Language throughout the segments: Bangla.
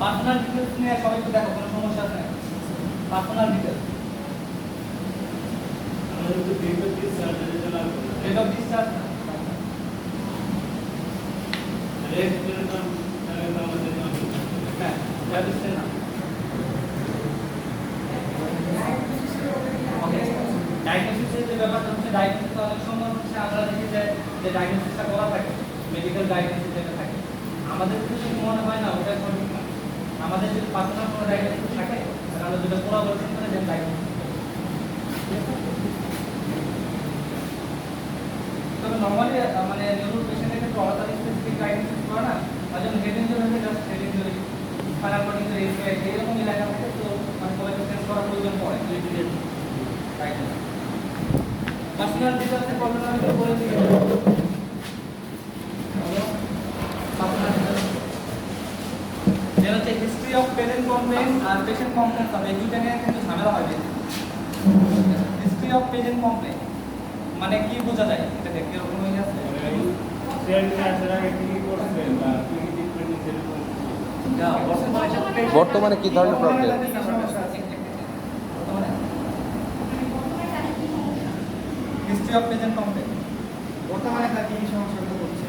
পার্সোনাল ডিটেলস নিয়ে সবাই একটু দেখো, কোনো সমস্যা আছে? পার্সোনাল ডিটেলস, আমাদের তো ডেট অফ ডিসচার্জ যেটা লাগবে, ডেট অফ ডিসচার্জ না, রেজিস্ট্রেশন তাহলে তো আমাদের নাম হ্যাঁ রেজিস্ট্রেশন না। ওকে, ডায়াগনোসিসের যে ব্যাপারটা হচ্ছে, ডায়াগনোসিস অনেক সময় হচ্ছে আমরা দেখি যে ডায়াগনোসিসটা করা থাকে, মেডিকেল ডায়াগনোসিস যেটা থাকে, আমাদের কিন্তু মনে হয় না ওটা সঠিক না। আমাদের যদি পার্সোনাল কোনো ডায়াগনোসিস থাকে তাহলে আমরা যেটা কোলাবোরেশন করে দেন ডায়াগনোসিস। তবে নরমালি মানে নিউরো পেশেন্টের ক্ষেত্রে আলাদা স্পেসিফিক ডায়াগনোসিস করে না, আর যেমন হেড ইনজুরি হলে just head injury, spinal cord injury, এইরকমই লেখা থাকে, তো মানে সবাইকে চেঞ্জ করার প্রয়োজন পড়ে ডায়াগনোসিস। পার্সোনাল ডিটেলসে প্রবলেম আমি তো বলে দিই। যেটা হচ্ছে হিস্ট্রি অফ পেশেন্ট কমপ্লেন আর পেশেন্ট কমপ্লেন, তবে এই দুইটা নিয়ে কিন্তু ঝামেলা হয়। হিস্ট্রি অফ পেশেন্ট কমপ্লেন মানে কি বোঝা যায়, এটা দেখতে এরকম হয়ে গেছে। ট্রিটমেন্ট আসার আগে কি কি করছেন বা কি কি ট্রিটমেন্ট নিছেন বর্তমানে কি ধরনের problem? History of patient complain বর্তমানে তার কি সমস্যাগুলো হচ্ছে?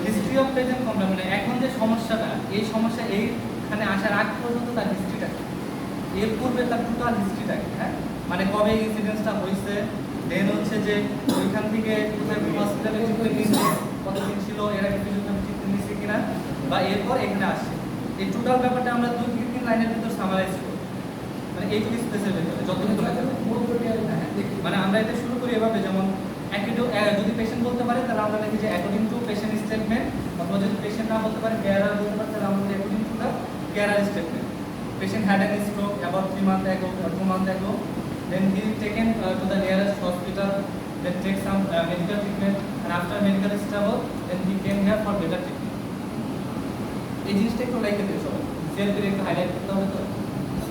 হিস্ট্রি অফ পেশেন্ট কমপ্লেন মানে এখন যে সমস্যাটা, এই সমস্যা এইখানে আসার আগ পর্যন্ত তার হিস্ট্রিটা, এর পূর্বে তার টোটাল হিস্ট্রিটা, হ্যাঁ মানে কবে ইনসিডেন্টটা হয়েছে, দেন হচ্ছে যে ওইখান থেকে কোথায় হসপিটালে ট্রিটমেন্ট নিচ্ছে, কতদিন ছিল, এর আগে ট্রিটমেন্ট নিচ্ছে কিনা, বা এরপর এখানে আসছে, এই টোটাল ব্যাপারটা আমরা 2-3 লাইনের ভিতর সামারাইজ করি, মানে এইটুকু স্পেসিফিক যতটুকু লাগে। মানে আমরা এটা শুরু করি এভাবে, যেমন যদি পেশেন্ট বলতে পারে তাহলে আমরা দেখি যে অ্যাকর্ডিং টু পেশেন্ট স্টেটমেন্ট, অথবা যদি পেশেন্ট না বলতে পারে কেয়ারার বলতে পারে তাহলে আমরা according to the carer statement. Patient had an stroke about 3 months ago or 2 months ago. Then he taken to the nearest hospital. Then take some medical treatment, and after medical stable, then he came here for better treatment. এই জিনিসটা একটু লাইকে দিও সবাই, শেয়ার করে একটু হাইলাইট করতে হবে তো।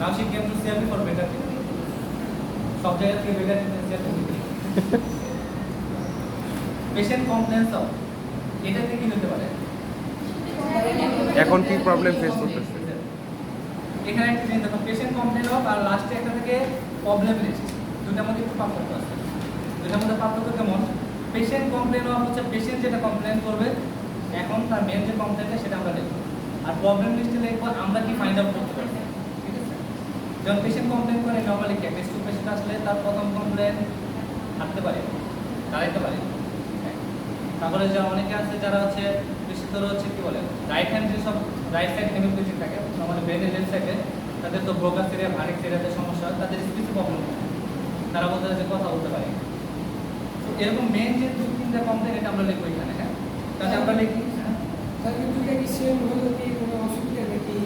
Now she came to see me for better treatment. সব জায়গা থেকে better treatment শেয়ার করতে। Patient complaints of এটা থেকে কি হতে পারে? এখন কি প্রবলেম ফেস করতেছে? এখানে একটা জিনিস দেখো, পেশেন্ট কমপ্লেন অফ আর লাস্টে একটা থেকে প্রবলেম লিস্ট, দুটার মধ্যে একটু পার্থক্য আছে। দুটার মধ্যে পার্থক্য কেমন? পেশেন্ট কমপ্লেন অফ হচ্ছে পেশেন্ট যেটা কমপ্লেন করবে, এখন তার মেন যে কমপ্লেনটা সেটা আমরা লিখবো, আর প্রবলেম লিস্টে লিখবো আমরা কি ফাইন্ড আউট করতে পারি, ঠিক আছে? যখন পেশেন্ট কমপ্লেন করে নর্মালি কি একটা স্ট্রোক পেশেন্ট আসলে তার প্রথম কমপ্লেন হাঁটতে পারে, দাঁড়াইতে পারে, তারপরে যে অনেকে আছে যারা হচ্ছে বিশেষত হচ্ছে কি বলে রাইট হ্যান্ড, যেসব রাইট সাইড হেমিপ্লেজিক থাকে আমাদের ব্রেনের লেফট সাইডে, তাদের তো ব্রোকাস এরিয়া ভারিক্স এরিয়াতে সমস্যা, তাদের স্পিচ প্রবলেম হয়, তারা বলতে যে কথা বলতে পারে। তো এরকম মেন যে 2-3টা কমপ্লেন এটা আমরা লিখবো এখানে, হ্যাঁ তাহলে আমরা লিখি তাহলে দুটো কি সেম হলো কি কোনো অসুবিধা নাকি?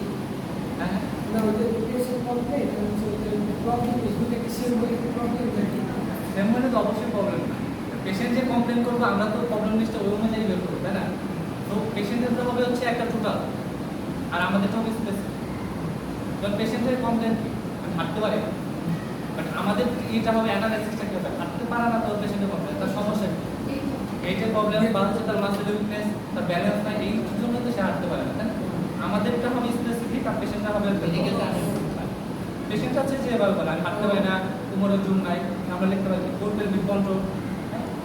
হ্যাঁ না ওদের পেশেন্ট কমপ্লেন আর ওদের প্রবলেম দুটো কি সেম হলে কি প্রবলেম নাকি? সেম হলে তো অবশ্যই প্রবলেম না। পেশেন্ট যে কমপ্লেন করবো আমরা তো প্রবলেম লিস্টটা ওই অনুযায়ী বের করবো, তাই না? তো পেশেন্টের তো হবে হচ্ছে একটা টোটাল, আর আমাদের তো হবে স্পেসিফিক। যখন পেশেন্টের কমপ্লেন কি হাঁটতে পারে, বাট আমাদের এইটা হবে অ্যানালাইসিসটা কি হবে, হাঁটতে পারে না, তো পেশেন্টের কমপ্লেন তার সমস্যা কি, এইটার প্রবলেম বা হচ্ছে তার মাসেল উইকনেস, তার ব্যালেন্স নাই, এই জন্য তো সে হাঁটতে পারে না, তাই না? আমাদেরটা হবে স্পেসিফিক আর পেশেন্টটা হবে মেডিকেল। পেশেন্ট আছে যে এবার বলে আমি হাঁটতে পারি না, কোমরের জোর নাই, আমরা লিখতে পারি কোর পেলভিক কন্ট্রোল,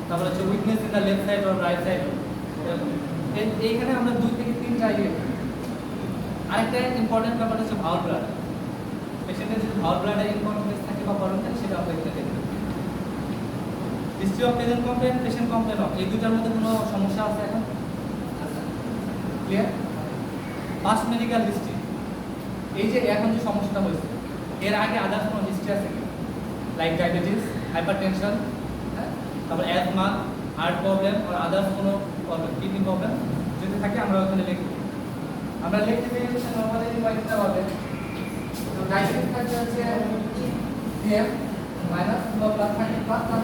তারপর হচ্ছে weakness in the left side or right side. এইখানে আমরা 2 থেকে 3টা আইডিয়া। আরেকটা ইম্পর্টেন্ট ব্যাপার হচ্ছে ভাউল ব্লাডার। পেশেন্টের যদি ভাউল ব্লাডারে ইনকনফিডেন্স থাকে বা প্রবলেম থাকে সেটা আমরা এখানে দেখতে পারি। History of patient complain, patient complain of, এই দুটার মধ্যে কোনো সমস্যা আছে এখন? ক্লিয়ার? পাস্ট মেডিকেল হিস্ট্রি, এই যে এখন যে সমস্যাটা হয়েছে এর আগে আদার্স কোনো হিস্ট্রি আছে কি, লাইক ডায়াবেটিস, হাইপারটেনশন, হ্যাঁ তারপর অ্যাজমা, হার্ট প্রবলেম আর আদার্স কোনো প্রবলেম, কিডনি প্রবলেম যদি থাকে আমরা ওখানে লিখব। আমরা লিখতে পেয়ে হচ্ছে নর্মালি কয়েকটা হবে, তো ডায়াবেটিস থাকছে হচ্ছে ডিএম মাইনাস বা প্লাস থাকে প্লাস প্লাস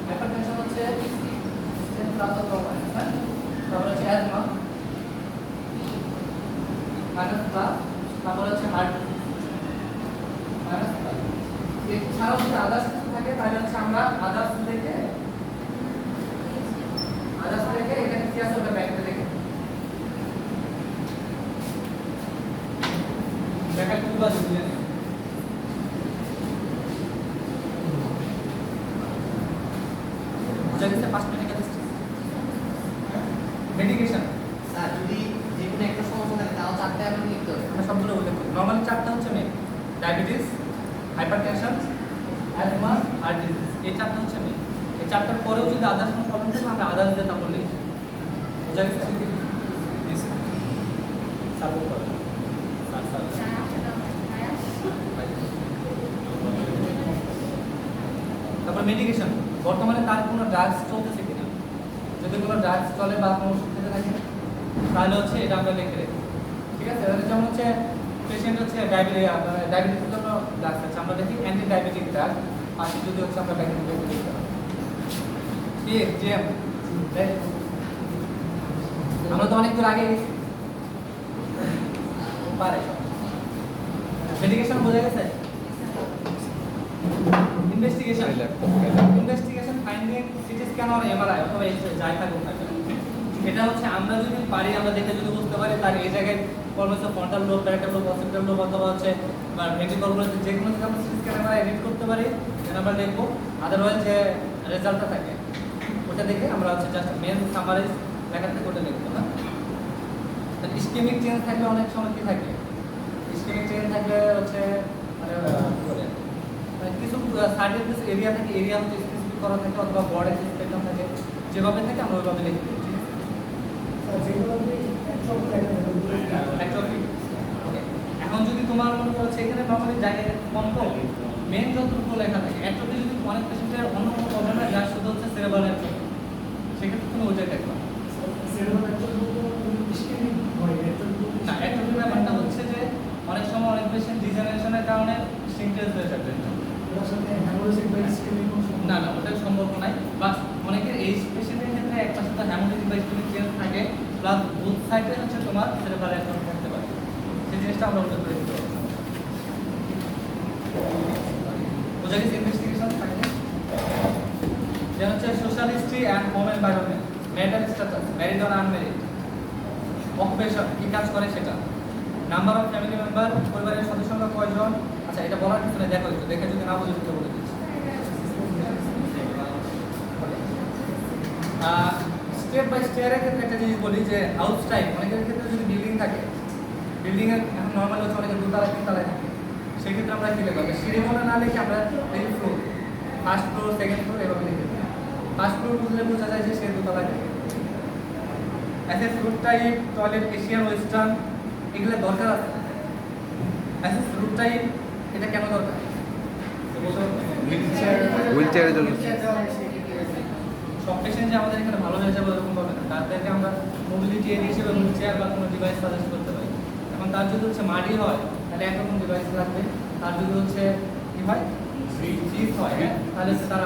হাইপারটেনশন হচ্ছে প্লাস অথবা মাইনাস, হ্যাঁ তারপর হচ্ছে অ্যাজমা মাইনাস প্লাস, তারপর হচ্ছে হার্ট মাইনাস প্লাস। এছাড়াও যদি আদার্স কিছু থাকে তাহলে হচ্ছে আমরা আদার্স থেকে বোঝা গেছে first medical stage. Medication sir যদি যে কোনো একটা সমস্যা থাকে তাও 4টা আমি লিখতে হবে। আমরা সবগুলো উল্লেখ করি। নর্মালি 4টা হচ্ছে মেন, ডায়াবেটিস, হাইপারটেনশন, অ্যাজমা আর ডিজিজ, এই 4টা হচ্ছে মেন। এই 4টার পরেও যদি আদার্স কোনো প্রবলেম থাকে আমরা আদার্স দিয়ে তারপর লিখি। বোঝা গেছে? সাপোর্ট করে তারপর মেডিকেশন, বর্তমানে তার কোনো ড্রাগস চলতেছে কিনা, যদি কোনো ড্রাগস চলে বা কোনো ওষুধ খেতে থাকে তাহলে হচ্ছে এটা আমরা লিখে রাখি। ঠিক আছে, যেমন হচ্ছে পেশেন্ট হচ্ছে ডায়াবেটিসের জন্য ড্রাগস আছে, আমরা দেখি অ্যান্টি ডায়াবেটিক ড্রাগ, পাশে যদি হচ্ছে আমরা ব্যাকে দিতে পারি। আমরা তো অনেক দূর আগে গেছি পারে। মেডিকেশন বোঝা গেছে। Investigation, investigation finding CT scan আর এমআরআই অথবা এক্সরে যাই থাকুক না কেন, এটা হচ্ছে আমরা যদি পারি, আমরা দেখে যদি বুঝতে পারি তার এই জায়গায় কলমেছে frontal lobe, parietal lobe, occipital lobe অথবা হচ্ছে ভেন্ট্রিকলগুলো যে কোনো যদি আমরা সিটি স্ক্যান এমআরআই এডিট করতে পারি দেন আমরা দেখবো। আদারওয়াইজ যে রেজাল্টটা থাকে ওটা দেখে আমরা হচ্ছে জাস্ট মেন সামারাইজ লেখা থেকে ওটা লিখবো না। ইসকেমিক চেঞ্জ থাকলে অনেক সময় কি থাকে, ইসকেমিক চেঞ্জ থাকলে হচ্ছে কিছু সার্টেন এরিয়া থাকে, এরিয়া হচ্ছে স্পেসিফিক করা থাকে অথবা বড় স্পেকট্রাম থাকে, যেভাবে থাকে আমরা ওইভাবে লিখে দিই। ঠিক আছে, স্যার যেগুলো আপনি অ্যাট্রফি। ওকে, এখন যদি তোমার মনে করো এখানে নর্মালি জায়গায় কম কম মেন যতটুকু লেখা থাকে, অ্যাট্রফি যদি অনেক পেশেন্টের অন্য কোনো প্রবলেম হয় যার শুধু হচ্ছে সেরেব্রাল অ্যাট্রফি, সেক্ষেত্রে তুমি ওইটাই দেখবা না। অ্যাট্রফি ব্যাপারটা হচ্ছে যে অনেক সময় অনেক পেশেন্ট ডিজেনারেশনের কারণে সিনক্রেজ হয়ে যাবে। না না, ওটা সম্ভব নাই। বাট অনেকের এই পেশেন্টের ক্ষেত্রে একটা সাথে হ্যামোরেজিক বা ইসকেমিক চেঞ্জ থাকে, প্লাস বুথ সাইডে হচ্ছে তোমার সেরেব্রাল অ্যাট্রফি থাকতে পারে, সেই জিনিসটা আমরা উল্লেখ করে দিতে পারি। বোঝা গেছে? ইনভেস্টিগেশন থাকে যেন হচ্ছে social history and home environment, marital status, married or unmarried, occupation, কি কাজ করে সেটা, নাম্বার অফ ফ্যামিলি মেম্বার, পরিবারের সদস্য সংখ্যা কয়জন। আচ্ছা, এটা বলার কিছু নেই, দেখো একটু দেখে যদি না বুঝে সেটা বলে দিচ্ছি। স্টেপ বাই স্টেয়ারের ক্ষেত্রে একটা জিনিস বলি যে হাউস টাইপ, অনেকের ক্ষেত্রে যদি বিল্ডিং থাকে, বিল্ডিংয়ের এখন নর্মালি হচ্ছে অনেকের দুতলা তিনতলায় থাকে, সেক্ষেত্রে আমরা কি লিখবো, সিঁড়ি বলে না লিখে আমরা লিখি floor, first floor, second floor এভাবে লিখে দিই। ফার্স্ট ফ্লোর বুঝলে বোঝা যায় যে সে দুতলায় থাকে। Access route type, toilet Asian western, এগুলো দরকার আছে। অ্যাসেস রুট টাইপ, এটা কেন দরকার? হুইলচেয়ারের জন্য। সব পেশেন্ট যে আমাদের এখানে ভালো হয়ে যাবে এরকম হবে না, তাদেরকে আমরা মোবিলিটি এড হিসেবে হুইলচেয়ার বা কোনো ডিভাইস সাজেস্ট করতে পারি। এখন তার যদি হচ্ছে মাটি হয় তাহলে একরকম ডিভাইস লাগবে, তার যদি হচ্ছে কি হয় চিজ হয়, হ্যাঁ, তাহলে হচ্ছে তার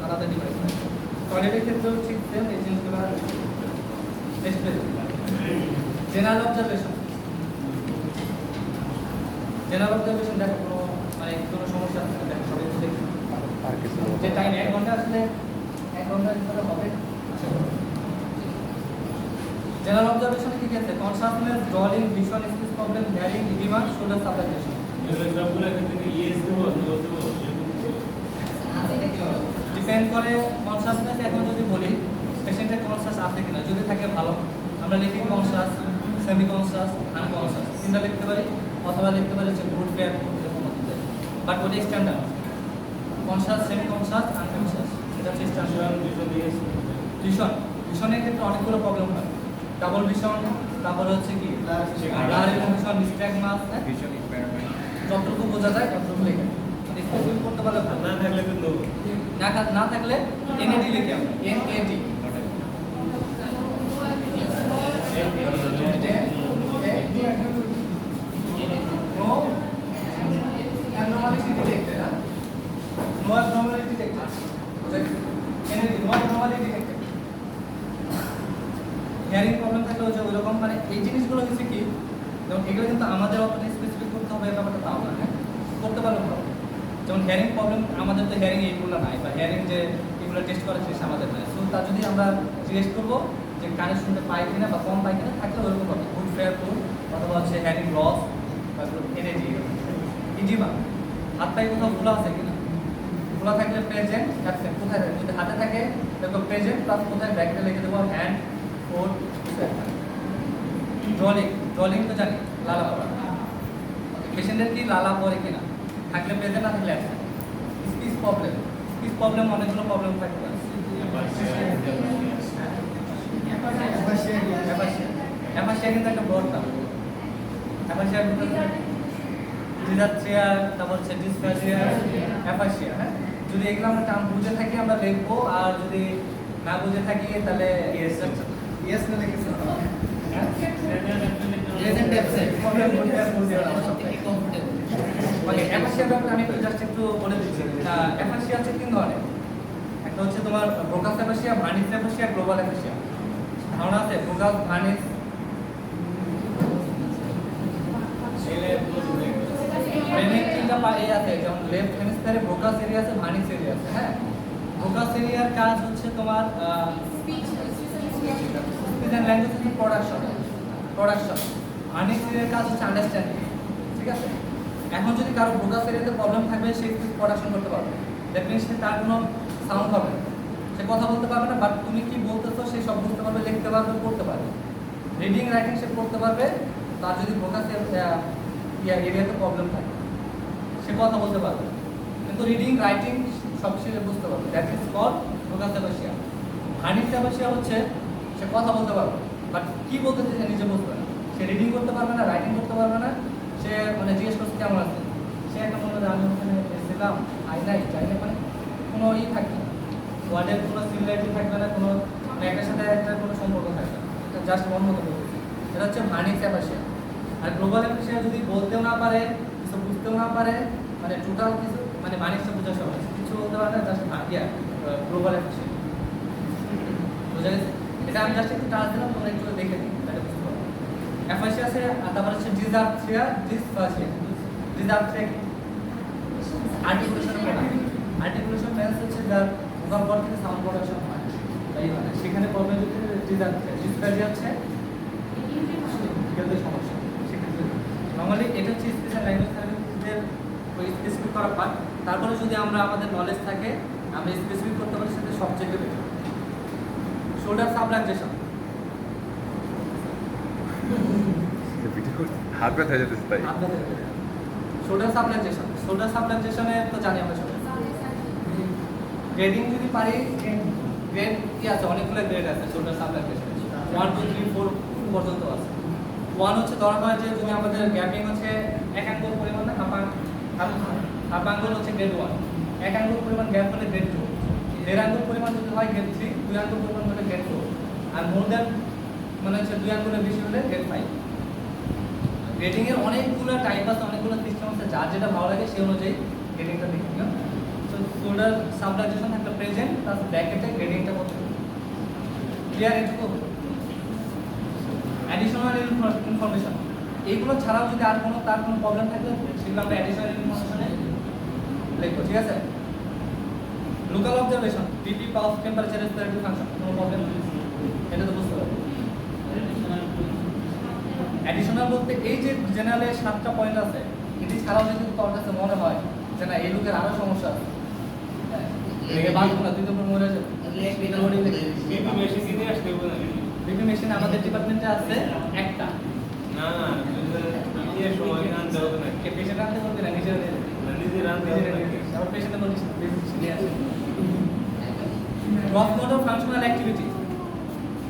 আলাদা ডিভাইস লাগবে। টয়লেটের ক্ষেত্রেও ঠিক সেম, এই জিনিসগুলো জেনারেল অবজারভেশন, জেনারেল অবজারভেশন দেখো কোনো মানে কোনো সমস্যা আছে দেখো সবাই দেখি আর কিছু যে টাইম 1 ঘন্টা আসলে 1 ঘন্টার ভিতরে হবে। জেনারেল অবজারভেশনে কি আছে? Consciousness, drooling, vision, speech problem, hearing, oedema, shoulder subluxation. Depend করে কনসাসনেস। এখন যদি বলি পেশেন্টের কনসাস আছে কিনা, যদি থাকে ভালো, আমরা লিখি কনসাস, সেমি কনসাস, আনকনসাস, তিনটা লিখতে পারি, অথবা লিখতে পারি হচ্ছে গুড ফেয়ার, বাট ওটা standard. Conscious, semi conscious, unconscious, এটা হচ্ছে স্ট্যান্ডার্ড। ভিশন, ভিশনের ক্ষেত্রে অনেকগুলো প্রবলেম হয়, ডাবল ভিশন, তারপরে হচ্ছে কি ব্লারি ভিশন, নিস্ট্যাগমাস, যতটুকু বোঝা যায় ততটুকু লিখে স্পেসিফিক করতে পারলে ভালো। না থাকলে এনএডি লিখে আমরা, NAD no abnormality detected, no abnormality detected, NAD no abnormality detected। Hearing problem থাকলে হচ্ছে ওইরকম, মানে এই জিনিসগুলো হচ্ছে কি, যেমন এগুলো কিন্তু আমাদের অতটা স্পেসিফিক করতে হবে ব্যাপারটা তাও না, হ্যাঁ, করতে পারলে ভালো। যেমন হিয়ারিং প্রবলেম, আমাদের তো হিয়ারিং এইগুলো নাই, বা হিয়ারিং যে এগুলো টেস্ট করার জিনিস আমাদের নাই। সো তা যদি আমরা জিজ্ঞেস করবো যে কানে শুনতে পাই কিনা বা কম পাই কিনা, থাকলে ওরকম হবে গুড ফেয়ার ফুড, অথবা হচ্ছে হিয়ারিং লস, তারপর এনএডি, ইজিমা, হাত পায়ে কোথাও খোলা আছে কিনা, খোলা থাকলে প্রেজেন্ট, অ্যাবসেন্ট কোথায় থাকে? যদি হাতে থাকে দেখো প্রেজেন্ট প্লাস কোথায় ব্র্যাকেটে লিখে দেবো হ্যান্ড, ফোট, ড্রলিং। ড্রলিং তো জানি লালা পড়া। পেশেন্টের কি লালা পড়ে কিনা, থাকলে প্রেজেন্ট না থাকলে absent. Speech problem, speech problem অনেকগুলো প্রবলেম থাকতে পারে। অ্যাপাসিয়া কিন্তু একটা বড় নাম। অ্যাপাসিয়ার ভিতরে ডিজার্ট্রিয়া, তারপর হচ্ছে ডিসফেজিয়া, অ্যাপাসিয়া। হ্যাঁ, যদি এগুলো আমরা টার্ম বুঝে থাকি আমরা লিখবো, আর যদি না বুঝে থাকি তাহলে ইয়েস না লিখেছি। প্রেজেন্ট অ্যাবসেন্ট প্রবলেম বলতে আর বুঝতে পারবো না। সবথেকে কমফোর্টেবল। ওকে, অ্যাপাসিয়া ব্যাপারে আমি জাস্ট একটু বলে দিচ্ছি। অ্যাপাসিয়া হচ্ছে তিন ধরনের। একটা হচ্ছে তোমার ব্রোকাস অ্যাপাসিয়া, ভার্নিস অ্যাপাসিয়া, গ্লোবাল অ্যাপাসিয়া। ধারণা আছে ব্রোকাস, ভার্নিস? ব্রেনের তিনটা পায়ে আছে, যেমন লেফট হেমিস্ফিয়ারে ব্রোকাস এরিয়া আছে, ভার্নিস এরিয়া আছে। হ্যাঁ, ব্রোকাস এরিয়ার কাজ হচ্ছে তোমার স্পিচ এন্ড ল্যাঙ্গুয়েজ প্রোডাকশন। ভার্নিস এরিয়ার কাজ হচ্ছে আন্ডারস্ট্যান্ডিং। ঠিক আছে, এখন যদি কারো ব্রোকাস এরিয়াতে প্রবলেম থাকবে, সে স্পিচ প্রোডাকশন করতে পারবে, দ্যাট মিনস তার কোনো সাউন্ড হবে না, সে কথা বলতে পারবে না, বাট তুমি কি বলতেছো সে সব বুঝতে পারবে, লিখতে পারবে, পড়তে পারবে। রিডিং রাইটিং সে পড়তে পারবে। তার যদি ব্রোকাস এরিয়াতে প্রবলেম থাকে সে কথা বলতে পারবে, কিন্তু রিডিং রাইটিং সব সে বুঝতে পারবে। That is called Broca's aphasia. Wernicke's aphasia হচ্ছে সে কথা বলতে পারবে, বাট কি বলতেছে সে নিজে বুঝবে না, সে রিডিং করতে পারবে না, রাইটিং করতে পারবে না। সে মানে জিজ্ঞেস করছে কেমন আছে, সে একটা মনে হয় আমি ওখানে এসেছিলাম, আই নাই যাই না, মানে কোনো ই থাকবে না, ওয়ার্ডের কোনো সিমিলারিটি থাকবে না, কোনো মানে একটার সাথে একটা কোনো সম্পর্ক থাকবে না, এটা জাস্ট মন মতো বলতেছে। এটা হচ্ছে ভার্নিস অ্যাপাসিয়া। আর গ্লোবাল অ্যাপাসিয়া যদি বলতেও না পারে, কিছু বুঝতেও না পারে, মানে টোটাল কিছু মানে ভার্নিসটা বোঝা সহজ, কিছু বলতে পারে না, জাস্ট গ্লোবাল অ্যাপাসিয়া। বোঝা গেছে? এটা আমি জাস্ট একটু টাচ দিলাম, তোমরা একটু দেখে নিই, তাহলে বুঝতে পারবো। অ্যাপাসিয়া আছে, আর তারপর হচ্ছে ডিসআর্থ্রিয়া, ডিসফাসিয়া। ডিসআর্থ্রিয়া কি? Articulation problem. আর্টিকুলেশন মিন্স হচ্ছে যার ভোকাল কর্ড থেকে সাউন্ড প্রোডাকশন হয়, তাই মানে সেখানে প্রবলেম হচ্ছে ডিসআর্থ্রিয়া। ডিসফাসিয়া হচ্ছে হেলথের সমস্যা। সেক্ষেত্রে নর্মালি এটা হচ্ছে স্পেশাল ল্যাঙ্গুয়েজ থেরাপিস্টদের স্পেসিফিক করা পার্ট। তারপরে যদি আমরা আমাদের নলেজ থাকে আমরা স্পেসিফিক করতে পারি, সেটা সবচেয়ে বেটার। শোল্ডার সাবলাক্সেশন, হাত ব্যথা হয়ে যেতেছে তাই। Shoulder subluxation. শোল্ডার সাবলাক্সেশনে তো জানি আমরা সবাই। গ্রেডিং যদি পারি, গ্রেড কি আছে, অনেকগুলো গ্রেড আছে শোল্ডার সাবলাক্সেশন। 1 2 3 4 পর্যন্ত আছে। 1 হচ্ছে ধরা হয় যে যদি আমাদের গ্যাপিং হচ্ছে 1 আঙ্গুল পরিমাণ, না হাফ আঙ্গুল হচ্ছে গ্রেড 1, 1 আঙ্গুল পরিমাণ গ্যাপ হলে গ্রেড 2, 1.5 আঙ্গুল পরিমাণ যদি হয় গ্রেড 3, 2 আঙ্গুল পরিমাণ হলে গ্রেড 4, আর মোর দ্যান মানে হচ্ছে 2 আঙ্গুলের বেশি হলে গ্রেড 5। গ্রেডিং এর অনেকগুলো টাইপ আছে, অনেকগুলো সিস্টেম আছে, যার যেটা ভালো লাগে সেই অনুযায়ী গ্রেডিংটা দেখি না। তো শোল্ডার সাবলাক্সেশন একটা প্রেজেন্ট প্লাস ব্র্যাকেটে গ্রেডিংটা করতে হবে। ক্লিয়ার? এটুকু অ্যাডিশনাল ইনফরমেশন, এইগুলো ছাড়াও যদি আর কোনো তার কোনো প্রবলেম থাকলে সেগুলো আমরা অ্যাডিশনাল ইনফরমেশনে লিখবো। ঠিক আছে? Local observation, BP, pulse, temperature, respiratory function, কোনো প্রবলেম এটা তো বুঝতে পারবে। অ্যাডিশনাল বলতে এই যে জেনারেলে 7টা পয়েন্ট আছে, এটি ছাড়াও যদি তোর কাছে মনে হয় যে না এই লোকের আরো সমস্যা আছে, বাঁচবো না, তুই তো মরে যাবে, কিন্তু বেশি দিনে আসতে হবে না। বিপি মেশিন আমাদের ডিপার্টমেন্টে আছে একটা। না না, নিজে সময় আনতে হবে না। কে পেশেন্ট আনতে বলবে না, নিজের নিজের আনতে হবে না। আমার পেশেন্টের বলিস বিপি মেশিন নিয়ে আসে। Gross motor functional activity.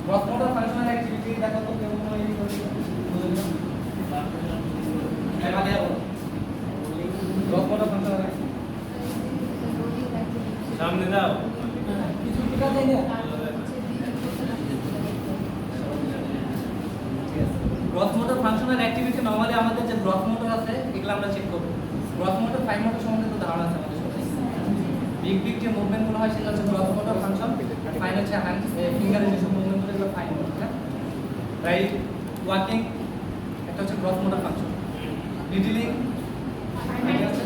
Gross motor functional activity দেখো তো কেউ কোনো এই করছে বুঝলি না? এখানে গ্রস মোটর ফাংশনাল সামনে দাও। কিছু টিকা দেয় না। Gross motor functional activity normally আমাদের যে গ্রস মোটর আছে এগুলো আমরা চেক করব। গ্রস মোটর, ফাইন মোটর সম্বন্ধে তো ধারণা আছে আমাদের সবাই। বিগ যে মুভমেন্টগুলো হয় সেটা হচ্ছে গ্রস মোটর ফাংশন, ফাইন হচ্ছে হ্যান্ড ফিঙ্গারের যেসব মুভমেন্টগুলো এগুলো ফাইন মোটর। হ্যাঁ, রাইট ওয়াকিং একটা হচ্ছে গ্রস মোটর ফাংশন, রিডিলিং এটা হচ্ছে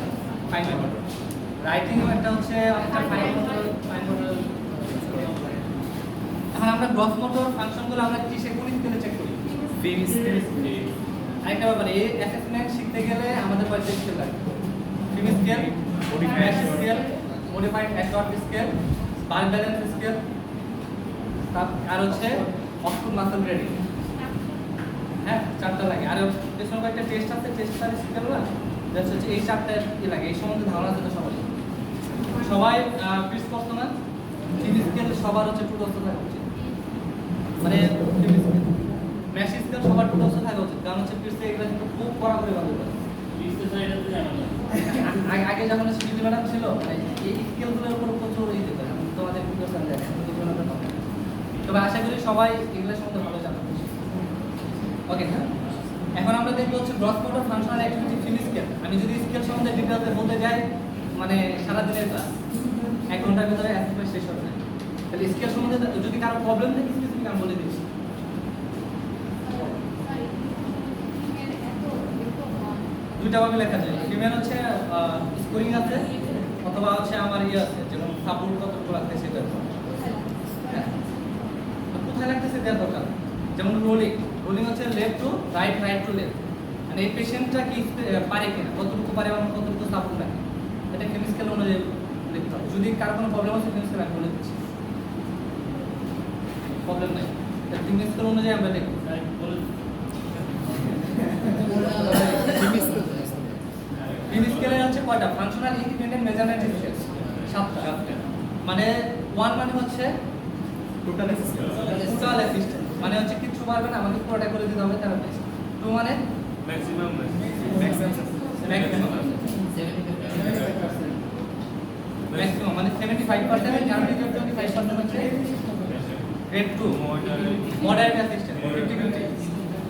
ফাইন মোটর, রাইটিংও একটা হচ্ছে অনেকটা ফাইন মোটর। এখন আমরা গ্রস মোটর ফাংশনগুলো আমরা কিসে কোন স্কেলে চেক করি? আরেকটা ব্যাপার, এই অ্যাসেসমেন্ট শিখতে গেলে আমাদের কয়টা স্কেল লাগবে? Film scale, math scale, modified Ashworth scale, Berg balance scale, আর হচ্ছে অক্টুট মাসল রেডি। হ্যাঁ, চারটা লাগে। আর পেছনে কয়েকটা টেস্ট আছে, টেস্টার স্কেল না, জাস্ট হচ্ছে এই চারটা কি লাগে, এই সম্বন্ধে ধারণা আছে তো সবাই। সবাই পিস করতো না, থ্রি স্কেল সবার হচ্ছে টু দস্ত থাকা উচিত, মানে ম্যাশ স্কেল সবার টু দস্ত থাকা উচিত, কারণ হচ্ছে পিসে এগুলো কিন্তু খুব কড়া করে বাঁধতে পারে। আগে যখন হচ্ছে বিলি ম্যাডাম ছিল, মানে এই স্কেলগুলোর উপর প্রচুর এই দিতে হয়, তোমাদের ভিডিও চান দেখেন, তবে আশা করি সবাই এগুলো সম্বন্ধে ভালো জানো। ওকে, হ্যাঁ, এখন আমরা দেখবো হচ্ছে gross motor functional activity fill scale. আমি যদি স্কেল সম্বন্ধে ডিটেইলসে বলতে যাই, মানে সারাদিনের ক্লাস 1 ঘন্টার ভিতরে একেবারে শেষ হবে না। তাহলে স্কেল সম্বন্ধে যদি কারো প্রবলেম থাকে স্পেসিফিক আমি বলে দিচ্ছি। দুইটা ভাবে লেখা যায়, ফিমেল হচ্ছে স্কোরিং আছে, অথবা হচ্ছে আমার ইয়ে আছে, যেমন সাপোর্ট কতটুকু লাগছে সেটা। হ্যাঁ, তো কোথায় লাগতেছে দেওয়ার দরকার, যেমন রোলিং। রোলিং হচ্ছে left to right, right to left, মানে এই পেশেন্টটা কি পারে কিনা, কতটুকু পারে এবং কতটুকু সাপোর্ট লাগে, এটা ফিমেল স্কেল অনুযায়ী লিখতে হবে। যদি কারো কোনো প্রবলেম আছে ফিমেল স্কেল আমি বলে দিচ্ছি, প্রবলেম নাই, ফিমেল স্কেল অনুযায়ী আমরা লিখব। ফিমেল স্কেলে হচ্ছে কয়টা ফাংশনাল ইন্ডিপেন্ডেন্ট মেজারমেন্ট স্কেল? 7টা। মানে 1 মানে হচ্ছে টোটাল অ্যাসিস্ট্যান্ট, মানে হচ্ছে কিছু পারবে না, আমাকে পুরোটা করে দিতে হবে, তারা বেস্ট। 2 মানে ম্যাক্সিমাম, ম্যাক্সিমাম মানে 75%, এর জানতে 25% হচ্ছে grade 2 moderate assistant, 50-50।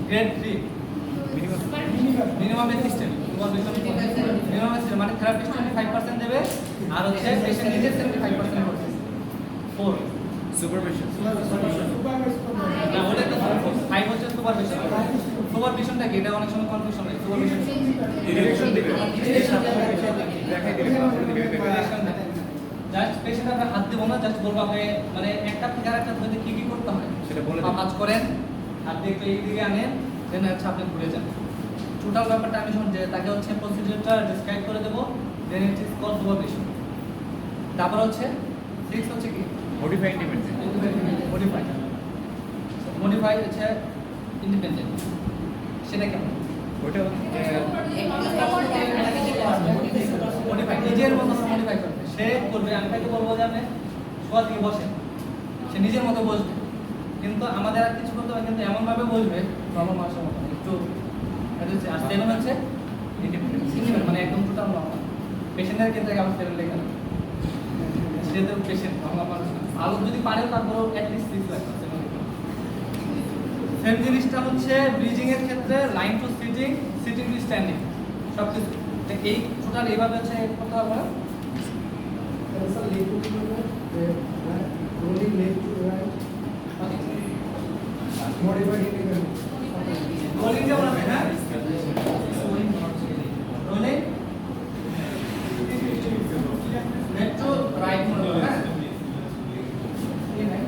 Grade 3 minimum assistant, minimum assistant মানে থেরাপিস্ট 25% দেবে, আর হচ্ছে পেশেন্ট নিজে 75% করবে। 4 সুপারভিশন। না, ওটা তো 5 হচ্ছে সুপারভিশন। সুপারভিশনটা কি, এটা অনেক সময় কনফিউশন হয়। সুপারভিশন ডিরেকশন দিবে, দেখাই দিবে, জাস্ট পেশেন্ট আমরা হাত দেবো না, জাস্ট বলবো আপনি মানে একটা থেকে আরেকটা ধরে কি কি করতে হয় সেটা বলে বা কাজ করেন, হাত দিয়ে একটু এই দিকে আনেন, দেন হচ্ছে আপনি ঘুরে যান। টোটাল ব্যাপারটা আমি যখন যে তাকে হচ্ছে প্রসিডিউরটা ডিসক্রাইব করে দেবো, দেন ইট ইজ কল সুপারভিশন। তারপর হচ্ছে 6 হচ্ছে কি মডিফাই ইন্ডিপেন্ডেন্ট। মডিফাই হচ্ছে ইন্ডিপেন্ডেন্ট, সেটা কেমন? ওটা মডিফাই নিজের মতো মডিফাই করবে, সে করবে। আমি তাকে বলবো যে আপনি শোয়া থেকে বসেন, সে নিজের মতো বসবে, কিন্তু আমাদের আর কিছু করতে হবে, কিন্তু এমনভাবে বসবে নর্মাল মানুষের মতো, একটু আর 7 হচ্ছে ইন্ডিপেন্ডেন্ট, মানে একদম টোটাল নর্মাল। পেশেন্টের ক্ষেত্রে আমার 7 লেখা, সেটা পেশেন্ট নর্মাল মানুষ না। আলো যদি পারে তারপরও অ্যাটলিস্ট 6 লাগবে। সেম জিনিসটা হচ্ছে ব্রিজিং এর ক্ষেত্রে lying to sitting, sitting to standing, সব কিছু এই টোটাল এইভাবে হচ্ছে করতে হবে না। rolling left to right, modified independent. Rolling যেমন আছে, হ্যাঁ, রোলিং লেফট টু রাইট মনে হয়, হ্যাঁ, এই নাই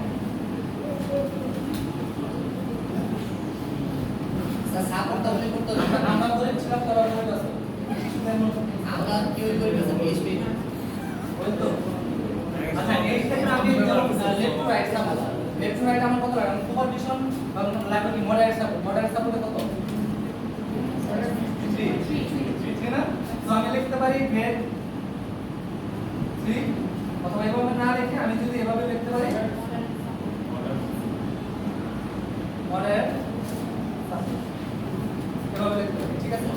সাপোর্ট তাহলে করতে হবে। আমরা বলেছিলাম করার জন্য আছে, আমরা কি করে করব পিএইচপি? ওই তো। আচ্ছা, এই ক্ষেত্রে আমি left to right support, left to right আমার কত লাগে? সুপারভিশন লাগবে কি মডারেট সাপোর্ট, মডারেট সাপোর্টে কত? 3 ঠিক না? তো আমি লিখতে পারি গ্রেড 3, অথবা এভাবে না লিখে আমি যদি এভাবে লিখতে পারি মডারেট সাপোর্ট, এভাবে লিখতে পারি, ঠিক আছে?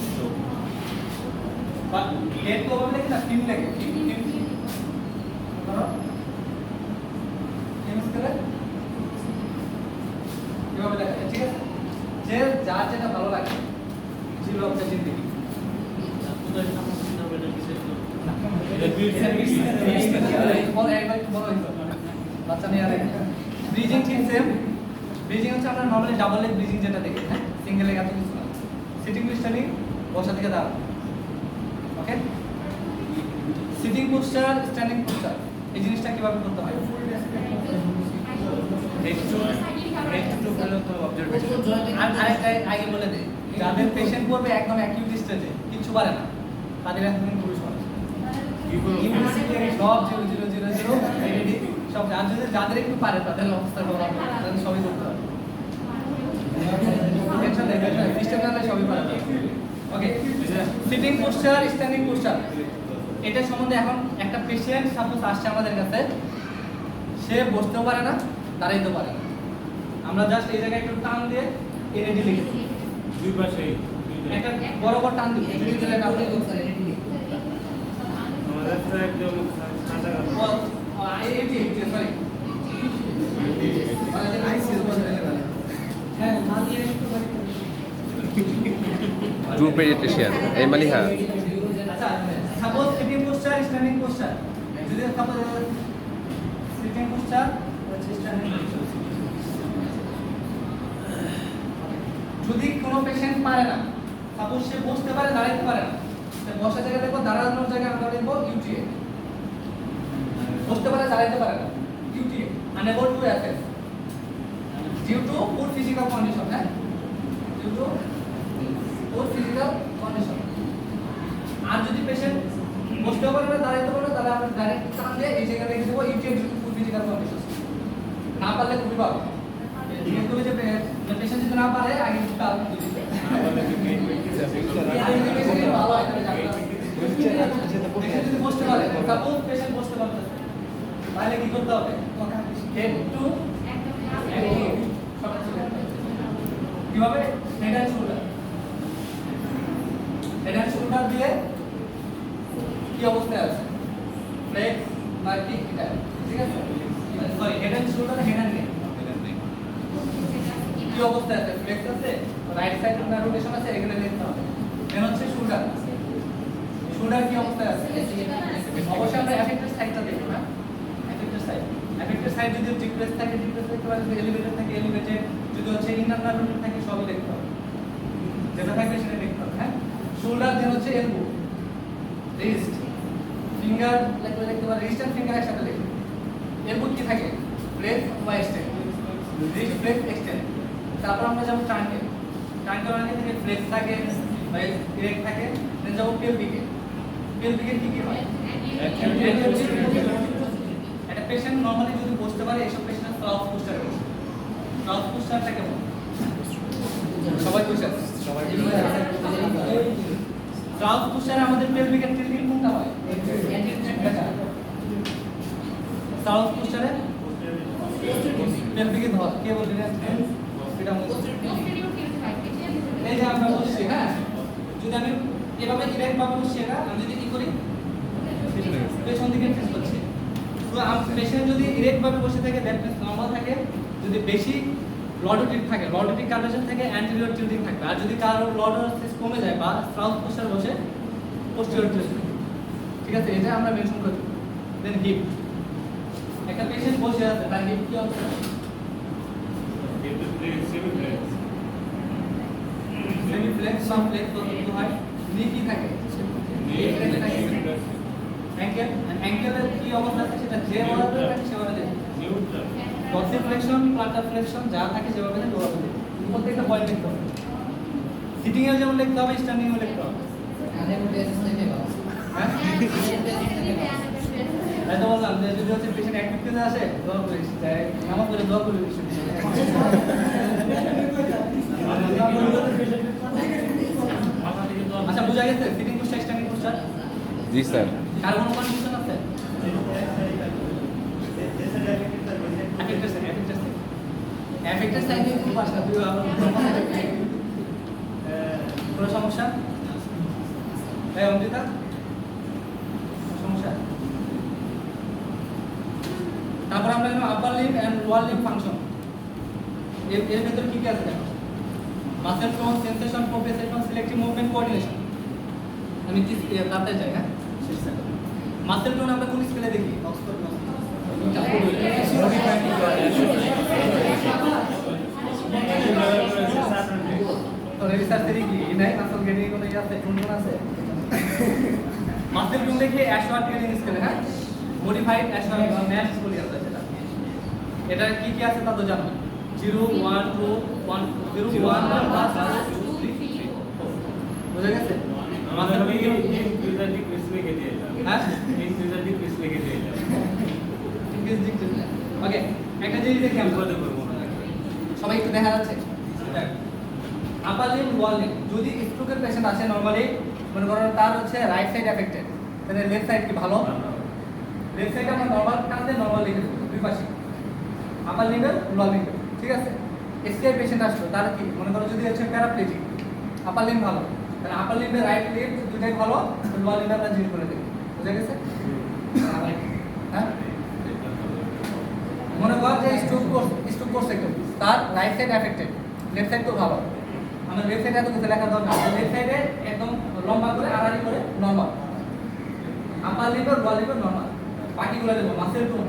বা গ্রেড তো এভাবে লিখি না, 3 লেখে, 3 ধরো স্কেলে এভাবে লেখা যায়, ঠিক আছে? যে যার যেটা ভালো লাগে জিরো অবজেক্টিভ দিবি। বাচ্চা নিয়ে আর ব্রিজিং ঠিক সেম। ব্রিজিং হচ্ছে আমরা নর্মালি ডাবল লেগ ব্রিজিং যেটা দেখি, হ্যাঁ, সিঙ্গেল লেগ এত কিছু না। সিটিং টু স্ট্যান্ডিং, বসা থেকে দাঁড়ানো, ওকে? সিটিং পোস্টার, স্ট্যান্ডিং পোস্টার, এই জিনিসটা কিভাবে করতে হয়? আর আরেকটা আগে বলে দেই, যাদের পেশেন্ট করবে একদম অ্যাকিউট স্টেজে, কিচ্ছু পারে না, তাদের এখন খুবই সহজ। সব 0 তাদেরও সব আর যদি যাদের একটু পারে তাদের অবস্থা বলা তাদের সবই করতে হবে টেনশন নেই সিস্টেম জানলে সবই পারে ওকে সিটিং পোস্চার স্ট্যান্ডিং পোস্চার এটা সম্বন্ধে এখন একটা পেশেন্ট সাপোজ আসছে আমাদের কাছে সে বসতেও পারে না দাঁড়াইতেও পারে না আমরা জাস্ট এই জায়গায় একটু টান দিয়ে এনএডি লিখে দিই দুই পাশেই একটা বরাবর টান দিই এনএডি দিলে আপনি আমাদের তো একদম সাদা হ্যাঁ না দিয়ে একটু বাড়ি করে। টু পেডিয়াট্রিশিয়ান এই মালিহা আচ্ছা suppose sitting posture standing posture যদি সাপোজ সিটিং পোস্টার স্ট্যান্ডিং যদি কোনো পেশেন্ট পারে না সাপোজ সে বসতে পারে দাঁড়াতে পারে না সে বসা জায়গা দেখবো দাঁড়ানোর জায়গা আমরা লিখবো ইউটিএ বসতে পারে দাঁড়াতে পারে না ইউটিএ unable to access due to poor physical condition হ্যাঁ due to poor physical condition আর যদি পেশেন্ট বসতেও পারে না দাঁড়াতে পারে না তাহলে আমরা ডাইরেক্ট টান দিয়ে এই জায়গায় লিখে দেবো ইউটিএ due to poor physical condition না পারলে খুবই ভালো কিন্তু যে পেশেন্ট যদি না পারে আগে কাল দিতে ভালো হয় পেশেন্ট যদি বসতে পারে সাপোজ পেশেন্ট বসতে পারতেছে তাহলে কি করতে হবে হেড টু কিভাবে হেড এন্ড শোল্ডার দিয়ে কি অবস্থায় আছে ফ্লেক্স বা কি এটা ঠিক আছে sorry head and shoulder head and neck কি অবস্থায় আছে ফ্লেক্স আছে রাইট সাইড না রোটেশন আছে এগুলো দেখতে হবে দেন হচ্ছে শোল্ডার শোল্ডার কি অবস্থায় আছে অবশ্যই আমরা অ্যাফেক্টেড সাইডটা দেখব না অ্যাফেক্টেড সাইড যদি ডিপ্রেস থাকে ডিপ্রেস দেখতে পারেন যদি এলিভেটেড থাকে এলিভেটেড যদি হচ্ছে ইন্টারনাল রুটিন থাকে সবই দেখতে হবে যেটা থাকবে সেটা দেখতে হবে হ্যাঁ শোল্ডার দেন হচ্ছে এলবো রিস্ট ফিঙ্গার দেখতে পারেন রিস্ট এন্ড ফিঙ্গার একসাথে লিখুন এলবো কি থাকে ব্রেথ বা এক্সটেন্ড রিস্ট ব্রেথ এক্সটেন্ড তারপর আমরা যাব ট্রাঙ্কেল ট্রাঙ্কেল থেকে ফ্লেক্স থাকে বা ইরেক্ট থাকে দেন যাব পেলভিকে পেলভিকে কি কি হয় একটা পেশেন্ট নরমালি যদি বসতে পারে এইসব পেশেন্ট ক্রাউচ পোস্টার বসে ক্রাউচ পোস্টারটা কেমন সবাই বসে আছে সবাই ক্রাউচ পোস্টারে আমাদের পেলভিকের টিল্টিং কোনটা হয় ক্রাউচ পোস্টারে পেলভিকে ধর কে বললেন এটা এই যে আমরা বসছি হ্যাঁ যদি আমি এভাবে ইরেক্ট ভাবে বসছি এটা আমি যদি কি করি পেছন দিকে ফেস করছি তো পেশেন্ট যদি ইরেক্ট ভাবে বসে থাকে দ্যাট মিন্স নরমাল থাকে যদি বেশি লর্ডোটিক থাকে লর্ডোটিক কার্ভেশন থাকে অ্যান্টেরিয়র টিল্টিং থাকবে আর যদি কারো লর্ডোসিস কমে যায় বা সাউথ পোস্টার বসে পোস্টেরিয়র টিল্টিং ঠিক আছে এটা আমরা মেনশন করি দেন হিপ একটা পেশেন্ট বসে আছে তার হিপ কি অবস্থা সেমি ফ্লেক্স বা ফ্লেক্স কত হয় নি কি থাকে অ্যাঙ্কেল অ্যাঙ্কেলের কি অবস্থা আছে সেটা যে বরাবর থাকে সেভাবে দেখি নিউট্রাল ডক্সিফ্লেকশন প্লান্টার ফ্লেকশন যা থাকে সেভাবে দেখি ওভাবে প্রত্যেকটা পয়েন্ট লিখতে হবে সিটিং এ যেমন লিখতে হবে স্ট্যান্ডিং এ লিখতে হবে হ্যাঁ এটা বললাম যে যদি হচ্ছে পেশেন্ট অ্যাক্টিভিটিতে আসে দোয়া করিস নামাজ পড়ে দোয়া করি আচ্ছা বুঝা গেছে সিটিং পোস্টার স্ট্যান্ডিং পোস্টার জি স্যার কার কোনো কনফিউশন আছে অ্যাফেক্টেড সাইড খুব আসা তুই কোনো সমস্যা এই অমৃতা সমস্যা তারপর আমরা জানো upper limb and lower limb function এর ভিতরে কি কি আছে দেখো muscle tone sensation proprioception selective movement coordination আমি কি তাতে যাই হ্যাঁ মাসেল টোন আমরা কোন স্কেলে দেখি অক্সফোর্ড তো রিসার্চ দেখি নাই মাসেল গেটিং কোন আছে কোন আছে মাসেল টোন দেখে অ্যাশওয়ার্থ গেটিং স্কেলে হ্যাঁ মডিফাইড অ্যাশওয়ার্থ বা ম্যাচ স্কেলে আছে সেটা এটা কি কি আছে তা তো জানো 0 1 2 1 0 1 বুঝা গেছে আমাদের ইনফিউজারটি ক্রিস লিখে দিয়ে দাও হ্যাঁ ইনফিউজারটি ক্রিস লিখে দিয়ে দাও ডিসডিক্টেড না। ওকে, একটা জিনিস দেখি আমরা সবাই একটু দেখা যাচ্ছে আপার লিম লোয়ার লিম। যদি স্ট্রোকের পেশেন্ট আসে নরমালি মনে করো তার হচ্ছে রাইট সাইড এফেক্টেড, তাহলে লেফট সাইড কি ভালো? লেফট সাইড আমরা নরমাল কাঁধে নরমাল লিখে দেবো দুই পাশে, আপার লিমের লোয়ার লিম, ঠিক আছে? এসটিআই পেশেন্ট আসলো তার কি মনে করো যদি হচ্ছে প্যারাপ্লেজিক, আপার লিম ভালো, তাহলে আপার লিমের রাইট লেফট দুটাই ভালো, লোয়ার লিমটা আমরা জিরো করে দেবো। বুঝা গেছে? হ্যাঁ, মনে কর যে স্ট্রোক করছে কেউ, তার right side affected, left side তো ভালো, আমরা লেফট সাইডে এত কিছু লেখা দরকার, লেফট সাইডে একদম লম্বা করে আড়াআড়ি করে নরমাল, আপার লিভার লোয়ার লিভার নরমাল, বাকিগুলো দেবো মাসেল টোন।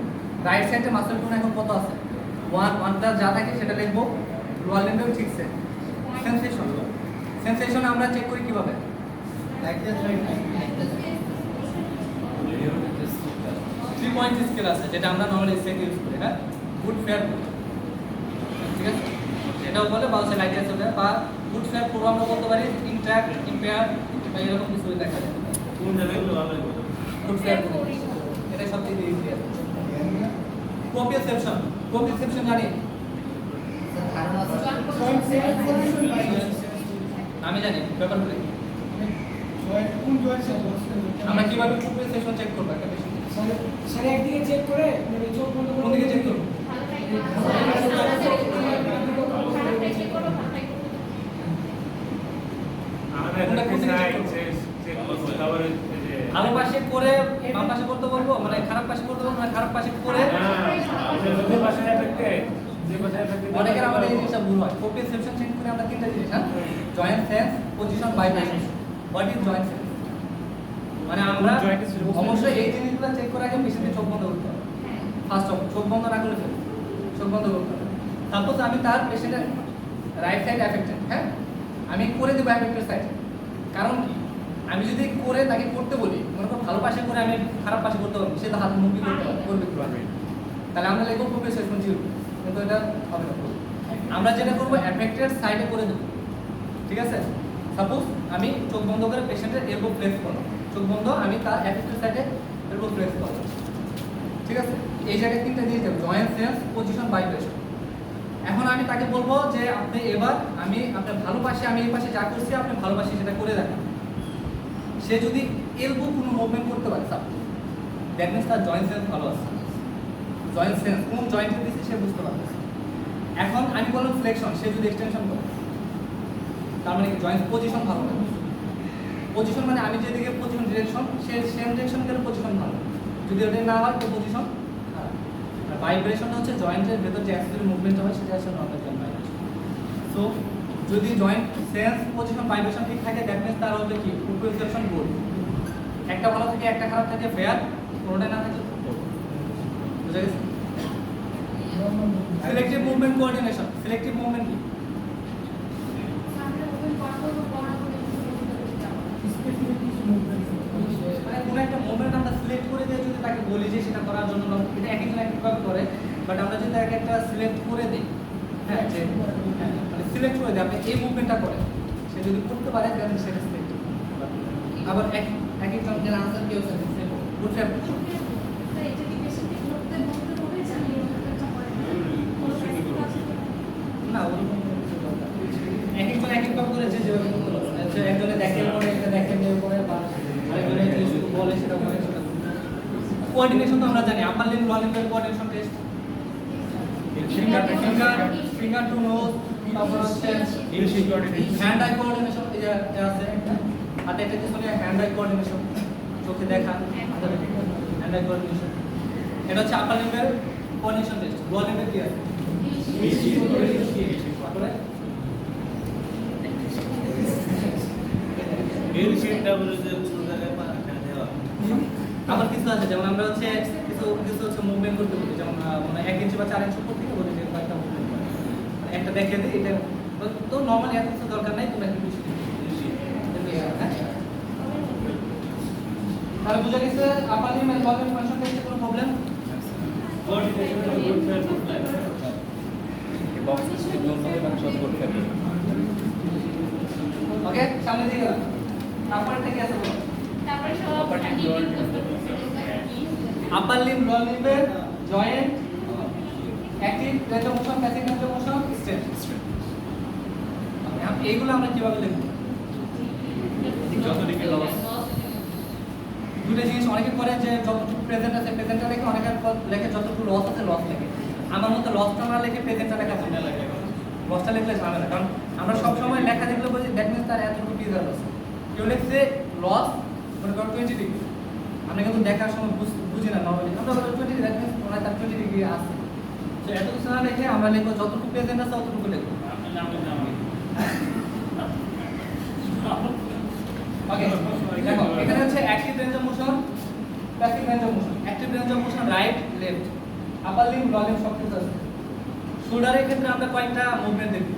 রাইট সাইডে মাসেল টোন এখন কত আছে? 1 প্লাস যা থাকে সেটা লিখবো, লোয়ার লিভার ঠিক আছে। সেন্সেশন আমরা চেক করি কিভাবে? লাইক দিস, 3 পয়েন্ট স্কেল আছে যেটা আমরা নরমালি সেট ইউজ করি, হ্যাঁ, গুড ফেয়ার, ঠিক আছে? এটাও বলে বা হচ্ছে লাইক আছে বা গুড ফেয়ার পুরো আমরা বলতে পারি ইনট্যাক্ট, ইম্পেয়ার বা এরকম কিছু দেখা যায়। কোন জায়গাগুলো ভালো হবে? গুড ফেয়ার এটা সবথেকে ইজি আছে। কোপিয়াসেপশন, কোপিয়াসেপশন জানি ধারণা আছে আমি জানি ব্যাপারগুলো কি। কোন জয়েন্টে বসতে আমরা কিভাবে কোপিয়াসেপশন চেক করব? একটা বেশি স্যার একদিকে চেক করে মানে চোখ বন্ধ করে কোন দিকে চেক করব? আমাদের কোনটা কোন দিকে check করবো? চেক করব তারপরে ভালো পাশে করে বাম পাশে করতে বলবো, মানে খারাপ পাশে করতে বলবো, মানে খারাপ পাশে করে যে পাশে এফেক্টেড যে পাশে এফেক্টেড অনেকের আমাদের এই জিনিসটা ভুল হয়। কোপিয়াসেপশন চেক করে আমরা তিনটা জিনিস, হ্যাঁ, joint sense, position, vibration. What is joint sense? মানে আমরা Joint is অবশ্যই এই জিনিসগুলো চেক করার আগে পেশেন্টের চোখ বন্ধ করতে হবে। ফার্স্ট অফ চোখ বন্ধ না করলে ফেল, চোখ বন্ধ করতে হবে। সাপোজ আমি তার পেশেন্টের রাইট সাইড এফেক্টেড, হ্যাঁ, আমি করে দেবো এফেক্টেড সাইড। কারণ কি, আমি যদি করে তাকে করতে বলি, মনে করো ভালো পাশে করে আমি খারাপ পাশে করতে পারবো, সে তো হাত মুভি করতে পারবে, করবে কি পারবে, তাহলে আমরা লিখবো কোপিয়াসেপশন জিরো, কিন্তু এটা হবে না। আমরা যেটা করবো এফেক্টেড সাইডে করে দেবো, ঠিক আছে? সাপোজ আমি চোখ বন্ধ করে পেশেন্টের এলবো প্লেস করলাম, চোখ বন্ধ, আমি তার এফেক্টেড সাইডে এলবো প্লেস করলাম, ঠিক আছে? এই জায়গায় তিনটা জিনিস দেবো, জয়েন্ট সেন্স, পজিশন, ভাইব্রেশন। এখন আমি তাকে বলবো যে আপনি এবার আমি আপনার ভালো পাশে, আমি এই পাশে যা করছি আপনি ভালো পাশে সেটা করে দেখান। সে যদি এলবো কোনো মুভমেন্ট করতে পারে, সাপোজ, দ্যাট মিনস তার জয়েন্ট সেন্স ভালো আছে, জয়েন্ট সেন্স কোন জয়েন্টে দিচ্ছে সে বুঝতে পারতেছে। এখন আমি বললাম ফ্লেকশন, সে যদি এক্সটেনশন করে, তার মানে জয়েন্ট পজিশন ভালো না। পজিশন মানে আমি যেদিকে পজিশন ডিরেকশন, সে সেম ডিরেকশন গেলে পজিশন ভালো, যদি ওটা না হয় তো পজিশন খারাপ। আর ভাইব্রেশনটা হচ্ছে জয়েন্টের ভেতর যে অ্যাক্সিলারি মুভমেন্টটা হয় সেটা হচ্ছে নর্মাল জয়েন্ট ভাইব্রেশন। সো যদি জয়েন্ট সেন্স, পজিশন, ভাইব্রেশন ঠিক থাকে, দ্যাট মিনস তার হবে কি কোপিয়াসেপশন গুড। একটা ভালো থাকে, একটা খারাপ থাকে, ফেয়ার, কোনোটা না থাকে গুড। বুঝা গেছে? Selective movement coordination, selective movement কি? স্পেসিফিক কিছু মুভমেন্ট মানে কোনো একটা মুভমেন্ট আমরা সিলেক্ট করে দিয়ে যদি তাকে বলি যে সেটা করার জন্য, এটা এক একজন এক একভাবে করে, বাট আমরা যদি তাকে একটা সিলেক্ট করে দিই, হ্যাঁ, যে মানে সিলেক্ট করে দিই আপনি এই মুভমেন্টটা করেন, সে যদি করতে পারে তাহলে সেটা সিলেক্ট। আবার এক একজনের আনসার কি হচ্ছে গুড ফেয়ার না, ওরকম কিছু দরকার নেই। এক একজন এক একভাবে করে যে যেভাবে করতে পারে, আচ্ছা, একজনে দেখে পরে, একটা দেখে নিয়ে পরে, বা আরেকজনে যে শুধু বলে সেটা বলে সেটা। কোঅর্ডিনেশন তো আমরা জানি, আপার লিম লোয়ার লিমের coordination test, finger to nose, তারপর হচ্ছে হ্যান্ড আই কোঅর্ডিনেশন, এই যে আছে হাতে একটা কিছু নিয়ে হ্যান্ড আই কোঅর্ডিনেশন, চোখে দেখা, হ্যান্ড আই কোঅর্ডিনেশন। এটা হচ্ছে আপার লিমের কোঅর্ডিনেশন টেস্ট। লোয়ার লিমের কি আছে? তারপরে এর শেপটা বলে যে পুরো জায়গায় পা দেওয়া আবার কিছু আছে, যেমন আমরা হচ্ছে কিছু কিছু হচ্ছে মুভমেন্ট করতে বলি, যেমন মানে 1 ইঞ্চি বা 4 ইঞ্চি উপর থেকে বলি যে কয়েকটা মুভমেন্ট করে, একটা দেখে দিই, এটা তো নর্মালি এত কিছু দরকার নাই, তোমরা একটু বেশি তাহলে বুঝা গেছে upper limb and lower limb function টেস্টে কোনো problem? Coordination good fair good life okay, সামনে দিকে গেলাম, তারপরে থেকে আছে বলো। আপার লিম লোয়ার লিমের joint, active range of motion, passive range of motion, strain. এইগুলো আমরা কিভাবে লিখবো? যত ডিগ্রি লস দুটো জিনিস অনেকে করে যে যতটুকু প্রেজেন্ট আছে প্রেজেন্টটা লেখে, অনেকে লেখে যতটুকু লস আছে লস লেখে। আমার মতো লসটা না লিখে প্রেজেন্টটা লেখা ভালো লাগে। লসটা লিখলে ঝামেলা, কারণ আমরা সব সময় লেখা দেখলে বলি দ্যাট মিন্স তার এতটুকু রিজাল্ট আছে। কেউ লিখছে লস মনে করো 20 ডিগ্রি, আমরা কিন্তু দেখার সময় বুঝি না নর্মালি, আমরা বলি 20 ডিগ্রি দ্যাট মিন্স ওনার তার 20 ডিগ্রি আছে। তো এত কিছু না লিখে আমরা লিখবো যতটুকু প্রেজেন্ট আছে ততটুকু লিখবো। ওকে, দেখো এখানে হচ্ছে active range of motion, passive range of motion. Active range of motion right left, upper limb lower limb সব কিছু আছে। শোল্ডারের ক্ষেত্রে আমরা কয়েকটা মুভমেন্ট দেখি।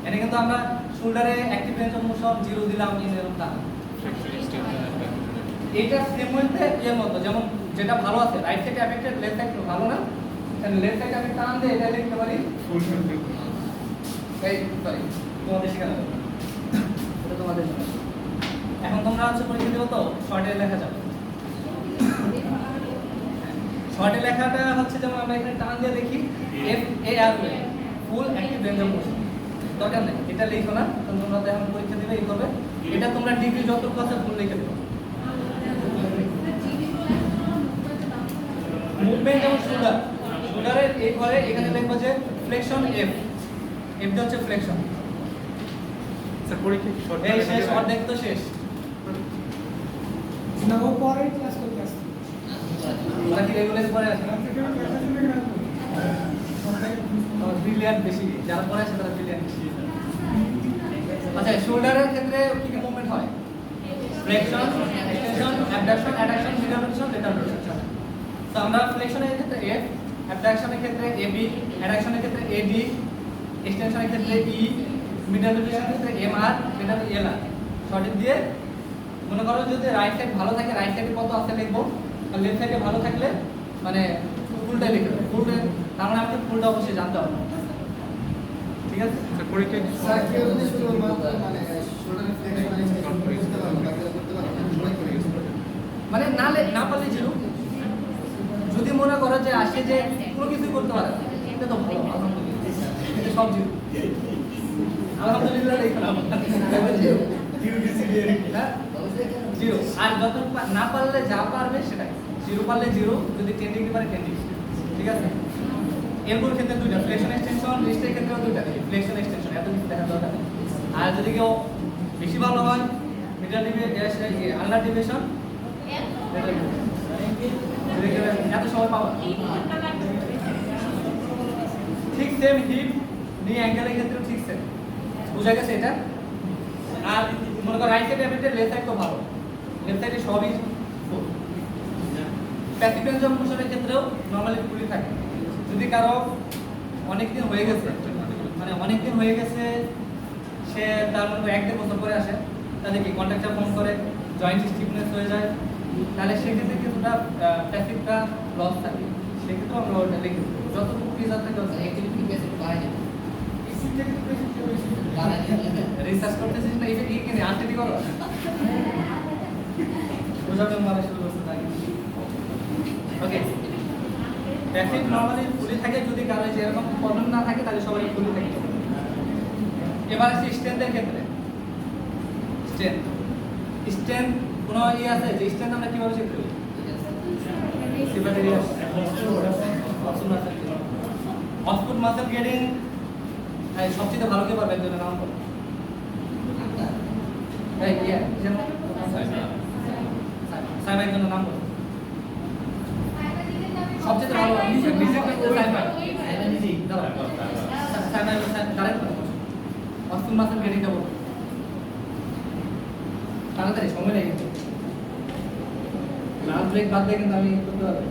এখানে কিন্তু আমরা শোল্ডারে অ্যাক্টিভ রেঞ্জ অফ মোশন 0 দিলাম, এরকম না। এটা সেম ওয়েতে এর মতো, যেমন যেটা ভালো আছে right side affected, left side ভালো না, তাহলে লেফট সাইড এফেক্ট টান দিয়ে এটা লিখতে পারি এই সরি তোমাদের শেখানো হবে। এটা তোমাদের জন্য। এখন তোমরা হচ্ছে পরীক্ষা দিও তো শর্টে লেখা যাবে। শর্টে লেখাটা হচ্ছে যেমন আমরা এখানে টান দিয়ে লিখি F A R way, full active range of motion. দরকার নেই এটা লিখো না, কারণ তোমরা তো এখন পরীক্ষা দিবে এই করবে। এটা তোমরা ডিগ্রি যতটুকু আছে ফুল লিখে দেবে। মুভমেন্ট যেমন শোল্ডার, শোল্ডারের এই ঘরে এখানে লিখবো যে ফ্লেকশন এফ, এফ টা হচ্ছে ফ্লেকশন। স্যার পরীক্ষা কি শর্ট এই শেষ অর্ধেক তো শেষ। না ও পরে ক্লাস করতে আসছে। ওরা কি রেগুলার পরে আসে না? ব্রিলিয়ান্ট বেশি, যারা পরে আসে তারা ব্রিলিয়ান্ট বেশি। আচ্ছা, শোল্ডারের ক্ষেত্রে কি কি মুভমেন্ট হয়? Flexion, extension, abduction, addiction, middle rotation, lateral rotation. তো আমরা ফ্লেকশনের ক্ষেত্রে এফ, অ্যাবডাকশনের ক্ষেত্রে এবি, অ্যাডাকশনের ক্ষেত্রে এডি, এক্সটেনশনের ক্ষেত্রে ই, মিডল রোটেশনের ক্ষেত্রে এমআর, এটা তো এলআর। শর্ট দিয়ে মনে করো যদি রাইট সাইড ভালো থাকে, রাইট সাইডে কত আছে লিখবো, আর লেফট সাইডে ভালো থাকলে মানে ফুলটাই লিখে দেবো। ফুলটা তার মানে আমাকে ফুলটা অবশ্যই জানতে হবে। ঠিক আছে? স্যার পরীক্ষা কি স্যার কেউ যদি শুধুমাত্র মানে শোল্ডারের ফ্লেক্সন বুঝতে পারবে, কাকে করতে পারবে সবাই করে গেছে। মানে না পারলে জিরো। যদি মনে করো যে আসে যে কোনো কিছু করতে পারে না, এটা তো ভালো, আলহামদুলিল্লাহ। এটা সব জিরো। আলহামদুলিল্লাহ লিখলাম হ্যাঁ জিরো। আর যত না পারলে যা পারবে সেটাই। জিরো পারলে জিরো, যদি 10 ডিগ্রি পারে 10 ডিগ্রি। ঠিক আছে? এরপর ক্ষেত্রে দুইটা, ফ্লেকশন এক্সটেনশন, রিস্টের ক্ষেত্রেও দুইটা, ফ্লেকশন এক্সটেনশন, এত কিছু দেখার দরকার নেই। আর যদি কেউ বেশি ভালো হয় মিডল ডিভিয়েশন, আন্ডার ডিভিয়েশন, এত সময় পাবা। ঠিক সেম হিপ নি অ্যাঙ্গেলের ক্ষেত্রেও ঠিক সেম। বুঝা গেছে এটা? আর মনে করো রাইট সাইডে এফেক্টেড, লেফট সাইড তো ভালো, লেফট সাইডে সবই প্যাসিভ রেঞ্জ অফ মোশনের ক্ষেত্রেও নরমালি ফুলি থাকে। যদি কারো অনেকদিন হয়ে গেছে, মানে অনেকদিন হয়ে গেছে, সে তার মধ্যে 1-1.5 বছর পরে আসে, তাহলে কি কন্ট্রাকচার ফর্ম করে, জয়েন্ট স্টিফনেস হয়ে যায়, তাহলে সেক্ষেত্রে কিছুটা প্যাসিভটা লস থাকে। সেক্ষেত্রে আমরা ওটা লিখে দেবো যতটুকু ফিচার থাকে অ্যাক্টিভিটি বেসিক বাড়াই দেব। রিসার্চ করতেছিস না, এটা কি কিনে আনতে করো বোঝাবেন মানে শুরু করতে থাকে। ওকে, প্যাসিভ নরমালি ফুলি থাকে, যদি কারো যে এরকম প্রবলেম না থাকে তাহলে সবাই ফুলি থাকে। এবার আসি স্ট্রেন্থের ক্ষেত্রে। স্ট্রেন্থ কোনো ইয়ে আছে যে স্ট্রেন্থ আমরা কিভাবে চেক করি? অক্সফোর্ড মাসেল গেটিং সবচেয়ে ভালো কে পারবে, একজনের নাম বলো। এই ইয়া যেন সাইবার জন্য নাম বলো। সবচেয়ে ভালো অক্সফোর্ড মাসেল গেটিংটা বলো তাড়াতাড়ি, সময় লেগে গেছে। লাল ব্রেক বাদ দিয়ে কিন্তু আমি করতে পারবো।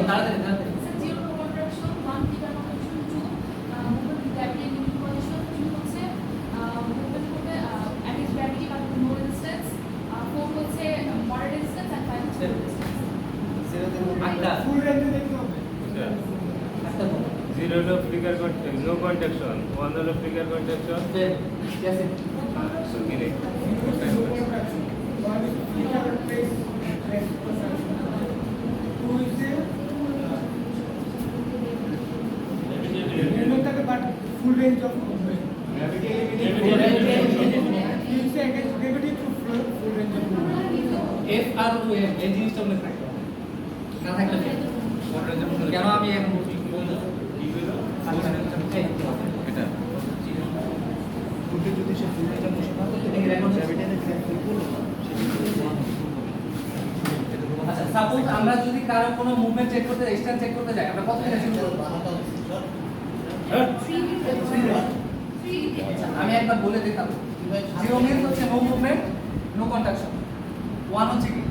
তাড়াতাড়ি তাড়াতাড়ি ফুল রেঞ্জে দেখতে হবে। জিরো হলো ফ্লিকার কন্ট্যাক্ট, নো কন্ট্যাকশন, 1 হলো flicker কন্ট্যাকশন, One is flicker flex contraction. Two is the movement but full range of movement. Is against gravity to full range of movement. F R to M এই জিনিসটা মনে থাকবে না থাকলে কেন আমি এখন বলছি এটা যদি সে ফুল রেঞ্জ মোশন না করতে আচ্ছা সাপোজ আমরা যদি কারো কোনো মুভমেন্ট চেক করতে ডিসটেন্স চেক করতে যাই আমরা কত থেকে শুরু করব আমি একবার বলে দিতাম জিরো মিন্স হচ্ছে no movement no contraction one হচ্ছে কি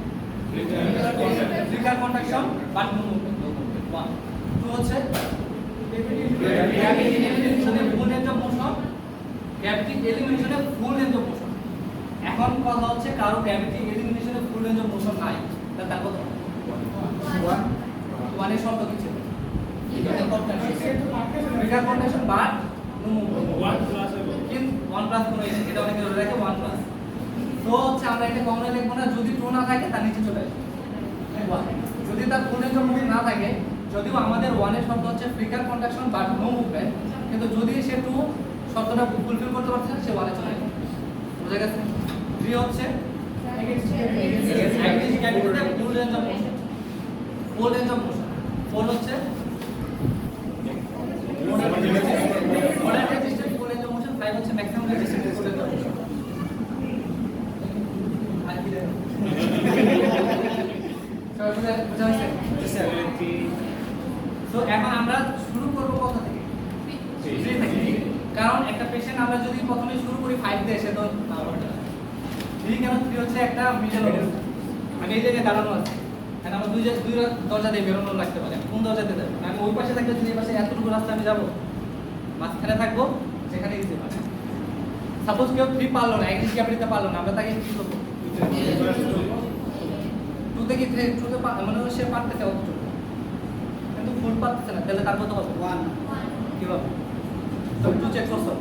flicker contraction but no movement one two হচ্ছে গ্র্যাভিটি এলিমিনেশনে full range of motion gravity এলিমিনেশনে ফুল রেঞ্জ অফ মোশন এখন কথা হচ্ছে কারো গ্র্যাভিটি এলিমিনেশনে ফুল রেঞ্জ অফ মোশন নাই তার কত ওয়ান এর শর্ত কি ছিল flicker contraction but no movement কিন্তু 1 প্লাস কোনো ইস্যু এটা অনেকে ধরে রাখে 1 প্লাস তো হচ্ছে আমরা এটা কমনে লিখবো না যদি 2 না থাকে তার নিচে চলে আসবে 1 যদি তার ফুল রেঞ্জ অফ মোশন না থাকে যদিও আমাদের 1 এর শর্ত হচ্ছে flicker contraction but no movement কিন্তু যদি সে 2 শর্তটা ফুলফিল করতে পারছে না সে 1 এ চলে যাবে বুঝা গেছে 3 হচ্ছে against capital full range of motion 4 হচ্ছে moderate resistance full range of motion 5 হচ্ছে maximum resistance full range of motion আর কি দেন সবাই বুঝা হয়েছে তো এখন আমরা শুরু করব কোথা থেকে 3 থেকে কারণ একটা পেশেন্ট আমরা যদি প্রথমে শুরু করি 5 দিয়ে সে তো না পারবে না 3 কেন 3 হচ্ছে একটা মিডল অবস্থা আমি এই জায়গায় দাঁড়ানো আছি এখন আমার দুই দরজা দিয়ে বেরোনো লাগতে পারে কোন দরজা দিয়ে যাবো আমি ওই পাশে থাকলে যদি এই পাশে এতটুকু রাস্তা আমি যাবো মাঝখানে থাকবো যেখানে দিতে পারে সাপোজ কেউ 3 পারলো না একদিন ক্যাপিটাতে পারলো না আমরা তাকে কি করবো 2 থেকে 3 2 তে মানে সে পারতেছে অতটুকু কিন্তু ফুল পারতেছে না তাহলে তার কত হবে 1 কি হবে তো 2 চেক করছো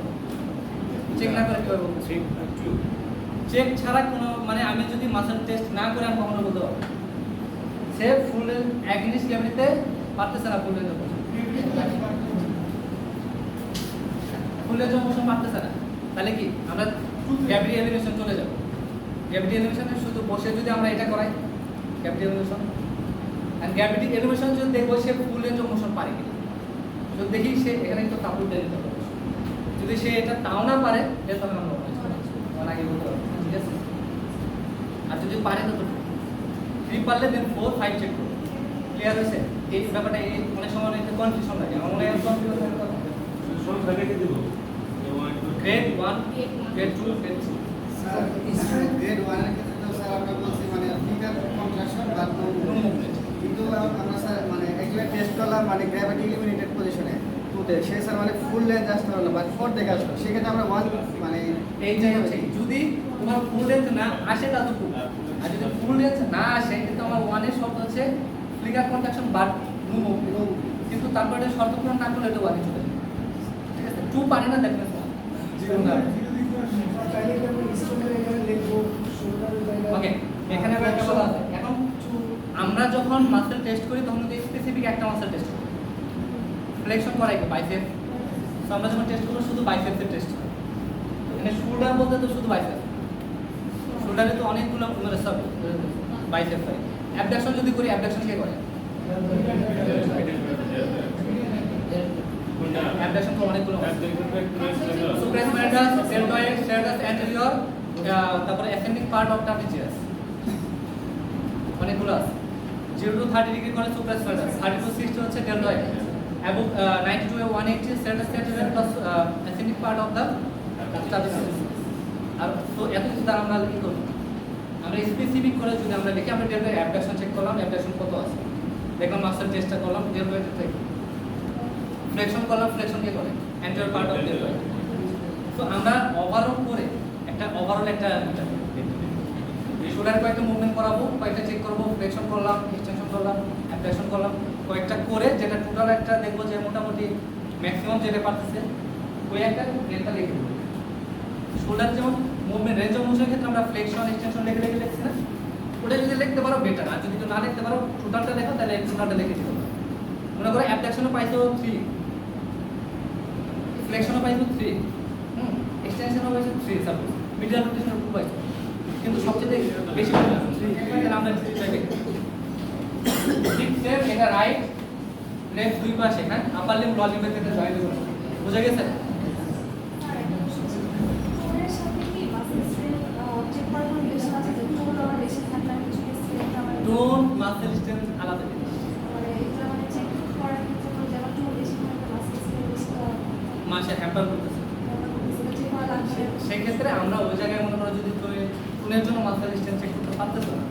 চেক না করে কি হবে চেক ছাড়া কোনো মানে আমি যদি মাসেল টেস্ট না করে আমি কখনো বলতে পারবো সে ফুল অ্যাগনিস্ট ক্যাভিটিতে পারতেছে না ফুল range of motion full range of motion পারতেছে না তাহলে কি আমরা গ্র্যাভিটি এলিমিনেশন চলে যাব গ্র্যাভিটি এলিমিনেশনে শুধু বসে যদি আমরা এটা করাই gravity elimination and gravity elimination যদি দেখবো সে ফুল রেঞ্জ অফ মোশন পারে কিনা যদি দেখি সে এখানে তো কাপড় দিয়ে দিতে হবে যদি সে এটা তাও না পারে তাহলে আমরা আগে বলতে পারবো ঠিক আছে আর যদি পারে তো 3 পারলে দেন 4 5 চেক করব ক্লিয়ার হয়েছে এই ব্যাপারটা এই অনেক সময় একটু কনফিউশন লাগে আমার মনে হয় কনফিউশন থাকে সব জায়গায় দিব grade 1 grade 2 grade 3 sir grade 1 এর ক্ষেত্রে তো স্যার আমরা বলছি মানে ফিগার কন্ট্রাকশন বা নো মুভমেন্ট কিন্তু আমরা স্যার মানে একবার টেস্ট করলাম মানে গ্র্যাভিটি এলিমিনেটেড পজিশনে টুতে সে স্যার মানে ফুল রেঞ্জ আসতে পারলো বাট 4 দেখে আসলো সেক্ষেত্রে আমরা 1 মানে এই যে হচ্ছে যদি তোমার ফুল রেঞ্জ না আসে ততটুকু আর যদি ফুল রেঞ্জ না আসে কিন্তু আমার 1 এর শর্ত হচ্ছে flicker contraction but no movement কিন্তু তারপরে শর্ত পূরণ না করলে এটা 1 এ চলে যাবে ঠিক আছে 2 পারে না দেখবেন ওকে এখানে একটা কথা আছে এখন আমরা যখন মাসল টেস্ট করি তখন কিন্তু স্পেসিফিক একটা মাসল টেস্ট করি ফ্লেক্সন করাই কি বাইসেপ তো আমরা যখন টেস্ট করব শুধু বাইসেপের টেস্ট করি এখানে শোল্ডার বলতে তো শুধু বাইসেপ শোল্ডারে তো অনেকগুলো মানে সব বাইসেপ হয় অ্যাবডাকশন যদি করি অ্যাবডাকশন কে করে অ্যাবডাকশন তো অনেকগুলো সুপ্রাসম্যাটাস ডেলটয়েড স্ট্রাটাস অ্যান্টেরিয়র তারপরে অ্যাসেন্ডিং পার্ট অফ ট্রাপিজিয়াস অনেকগুলো আছে 0 to 30 ডিগ্রি করে সুপ্রাসম্যাটাস 30 to 60 হচ্ছে ডেলটয়েড এবং 90 to 180 serratus anterior plus ascending part of the trapezius আর তো এত কিছু দ্বারা আমরা কি করব আমরা স্পেসিফিক করে যদি আমরা দেখি আমরা ডেলটয়েড অ্যাবডাকশন চেক করলাম অ্যাবডাকশন কত আছে দেখলাম মাসল টেস্টটা করলাম ডেলটয়েড থেকে ফ্লেক্সন করলাম ফ্লেক্সন কে করে অ্যান্টেরিয়র পার্ট অফ ডেলটয়েড তো আমরা ওভারঅল করে একটা ওভারঅল একটা শোল্ডারে কয়েকটা মুভমেন্ট করাবো কয়েকটা চেক করবো ফ্লেক্সন করলাম এক্সটেনশন করলাম অ্যাবডাকশন করলাম কয়েকটা করে যেটা টোটাল একটা দেখবো যে মোটামুটি ম্যাক্সিমাম যেটা পারতেছে ওই একটা রেটটা লিখে দেবো শোল্ডার যেমন মুভমেন্ট রেঞ্জ অফ মোশনের ক্ষেত্রে আমরা ফ্লেকশন এক্সটেনশন লিখে লিখছি না, ওটা যদি লিখতে পারো বেটার, আর যদি না লিখতে পারো টোটালটা লেখো, তাহলে টোটালটা লিখে দিতে পারো। মনে করো অ্যাবডাকশনও পাইছো 3, ফ্লেকশনও পাইছো 3, এক্সটেনশনও পাইছো 3, সাপোজ মিডিয়াল রোটেশন 2 পাইছো, কিন্তু সবচেয়ে বেশি পাইছো 3, তাহলে আমরা 3 লিখি। ঠিক সেম এটা রাইট লেফট দুই পাশে, হ্যাঁ আপার লিম্ব লোয়ার লিম্বের ক্ষেত্রে জয়েন্ট করব, বুঝা গেছে? টোন মাসেল স্ট্রেংথ আলাদা জিনিস, মাসে হ্যাম্পার করতেছে। সেক্ষেত্রে আমরা ওই জায়গায় মনে করো যদি তুমি টুনের জন্য মাসেল স্ট্রেংথ চেক করতে পারতেছো না,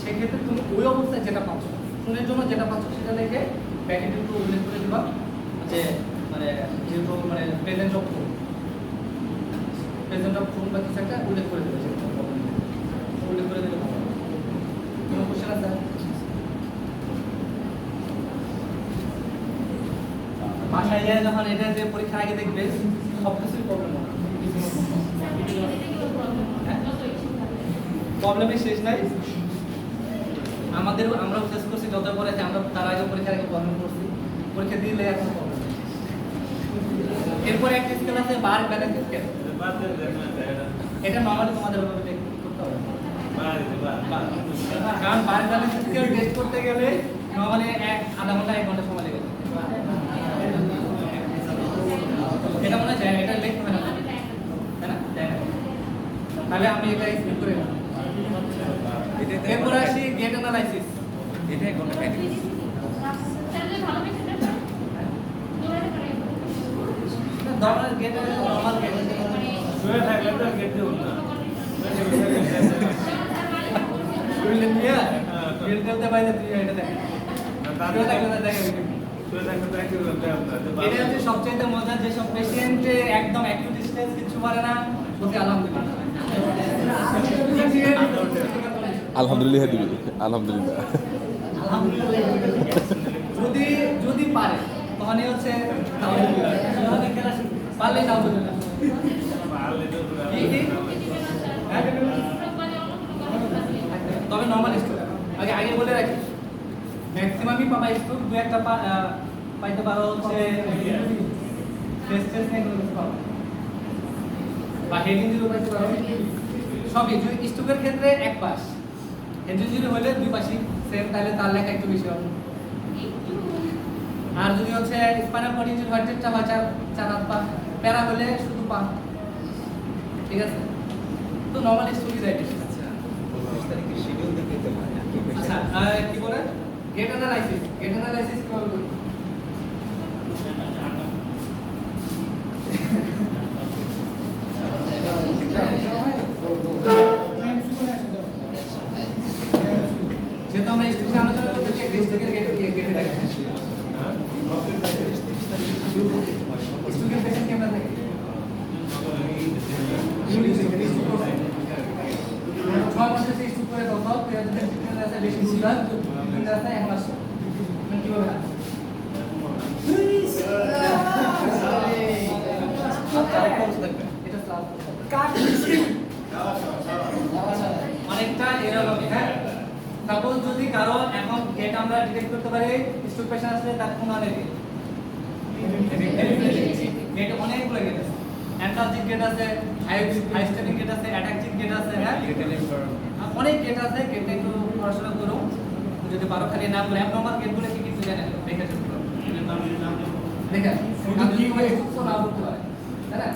সেক্ষেত্রে তুমি ওই অবস্থায় যেটা পাচ্ছ, টুনের জন্য যেটা পাচ্ছ সেটা লিখে ব্যাকেটে একটু উল্লেখ করে দিবা যে মানে যেহেতু মানে প্রেজেন্ট অফ টুন বা কিছু একটা উল্লেখ করে দেবে, উল্লেখ করে দিলে ভালো। কোনো কোশ্চেন আছে? বাসায় গিয়ে যখন এটা যে পরীক্ষার আগে দেখবে সব কিছুই প্রবলেম হবে, প্রবলেমের শেষ নাই। আমরাও ফেস করছি, যত পরে আমরা তার আগে পরীক্ষার আগে প্রবলেম করছি, পরীক্ষা দিলে এখন প্রবলেম। এরপরে একটা স্কেল আছে বার ব্যালেন্স স্কেল, এটা নরমালি তোমাদের ভাবে করতে হবে, কারণ বার ব্যালেন্স স্কেল টেস্ট করতে গেলে নরমালি আধা ঘন্টা 1 ঘন্টা সময় লেগে যায়। এটা মনে হয় এটা লেখ হবে না, তাই না? তাহলে আমি এটা স্কিপ করে নেব। এরপর আসি গেট অ্যানালাইসিস। এটা এক ঘন্টা খাইতে নরমাল গেট নরমাল গেট শুয়ে থাকলে তো গেট দেব না। শুনলেন মিয়া গেট দিতে বাইরে তুই এটা দেখ, শুয়ে থাকলে না দেখে শুয়ে থাকলে তো একটু বলতে হবে। এটা হচ্ছে সবচেয়ে মজার, যে সব পেশেন্টে একদম অ্যাকিউট স্টেজ কিছু পারে না, বলতে আলহামদুলিল্লাহ। আলহামদুলিল্লাহ দিবি, আলহামদুলিল্লাহ। যদি যদি পারে তাহলে হচ্ছে পারলে আলহামদুলিল্লাহ। তবে নর্মাল স্ট্রোক আগে আগে বলে রাখি, ম্যাক্সিমামই পাবা স্ট্রোক, দু একটা পাইতে পারো হচ্ছে বা হেড ইঞ্জুরি পাইতে পারো, সবই। স্ট্রোকের ক্ষেত্রে এক পাশ, হেড ইঞ্জুরি হলে দুই পাশই সেম, তাহলে তার লেখা একটু বেশি হবে। আর যদি হচ্ছে স্পাইনাল কর্ড ইনজুরি হয়, চারটা বা চার হাত পা, প্যারা হলে শুধু পা, ঠিক আছে? তো নরমালি স্ট্রোকই যায় বেশি। শিডিউল দেখে তো আচ্ছা কি বলে গেট অ্যানালাইসিস, গেট অ্যানালাইসিস কি বলবো? যেহেতু আমরা স্ট্রোকের আলোচনা করতেছি, স্ট্রোকের গেটে দেখেন স্ট্রোকের পেশেন্ট কেমন থাকে? 6 মাসে সেই স্ট্রোক করে তখন বেশি বুঝলাম রাস্তায় 1 মাস কিভাবে না অনেকটা এরকমই। হ্যাঁ, সাপোজ যদি কারো এখন গেট আমরা ডিটেক্ট করতে পারি, স্ট্রোক পেশেন্ট আসলে তার কোন আনেকে গেট অনেকগুলো গেট আছে, অ্যান্টালজিক গেট আছে, হাইস্টেনিক গেট আছে, অ্যাটাকজিক গেট আছে, হ্যাঁ অনেক গেট আছে। গেটে একটু পড়াশোনা করো যদি পারো, খালি নাম করে অ্যাবনরমাল গেটগুলো কি কিছু জানেন দেখে চলতে পারো, দেখেন কি হয় তো না বলতে পারে, তাই না?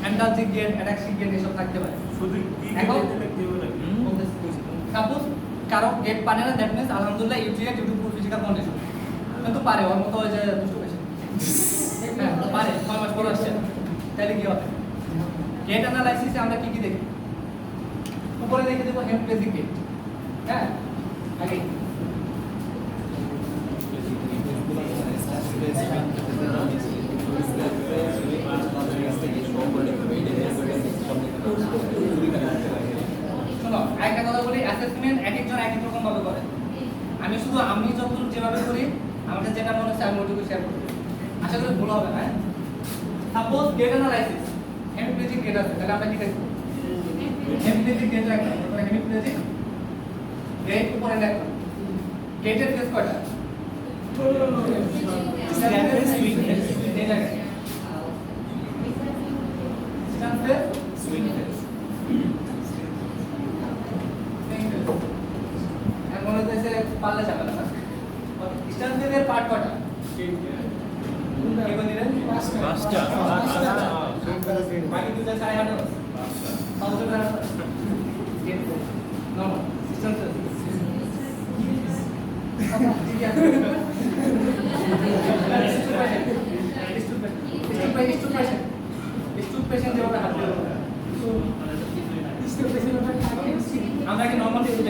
অ্যান্টালজিক গেট, অ্যাটাকজিক গেট এসব থাকতে পারে। শুধু কি এখন দেখতে হবে নাকি? সাপোজ কারো গেট পারে না, দ্যাট মিন্স আলহামদুলিল্লাহ UTI due to physical condition, কিন্তু পারে ওর মতো ওই যে দুটো পেশেন্ট হ্যাঁ পারে 6 মাস পর আসছে, তাহলে কি হবে? গেট অ্যানালাইসিসে আমরা কি কি দেখি? উপরে দেখে দেবো হেমপ্লেজিক গেট, হ্যাঁ আগে শোনো একটা কথা বলি, অ্যাসেসমেন্ট এক একজন এক এক রকম ভাবে করে। আমি যতটুকু যেভাবে করি, আমাদের যেটা মনে হচ্ছে আমি ওইটুকু শেয়ার করব, আশা করি ভুল হবে না। সাপোজ গেট অ্যানালাইসিস হেমপ্লেজিক গেট আছে, তাহলে আমরা কি দেখব? হেমিপ্লেজিক গেট রাখলাম, তারপরে হেমিপ্লেজিক গেট উপরে রাখলাম। গেটের ফেস কয়টা? এই জায়গায় স্ট্যান্ড ফেস, সুইং ফেস, এখন হচ্ছে পাল্লা চাপালা না। স্ট্যান্ড ফেসের পার্ট কয়টা? কি বলিলেন? পাঁচটা। বাকি দুটো চাই হাঁটো পাঁচটা হাঁটো গেট নরমাল স্ট্যান্ড ফেস ঠিক আছে। আমরা কি নরমাল দেখি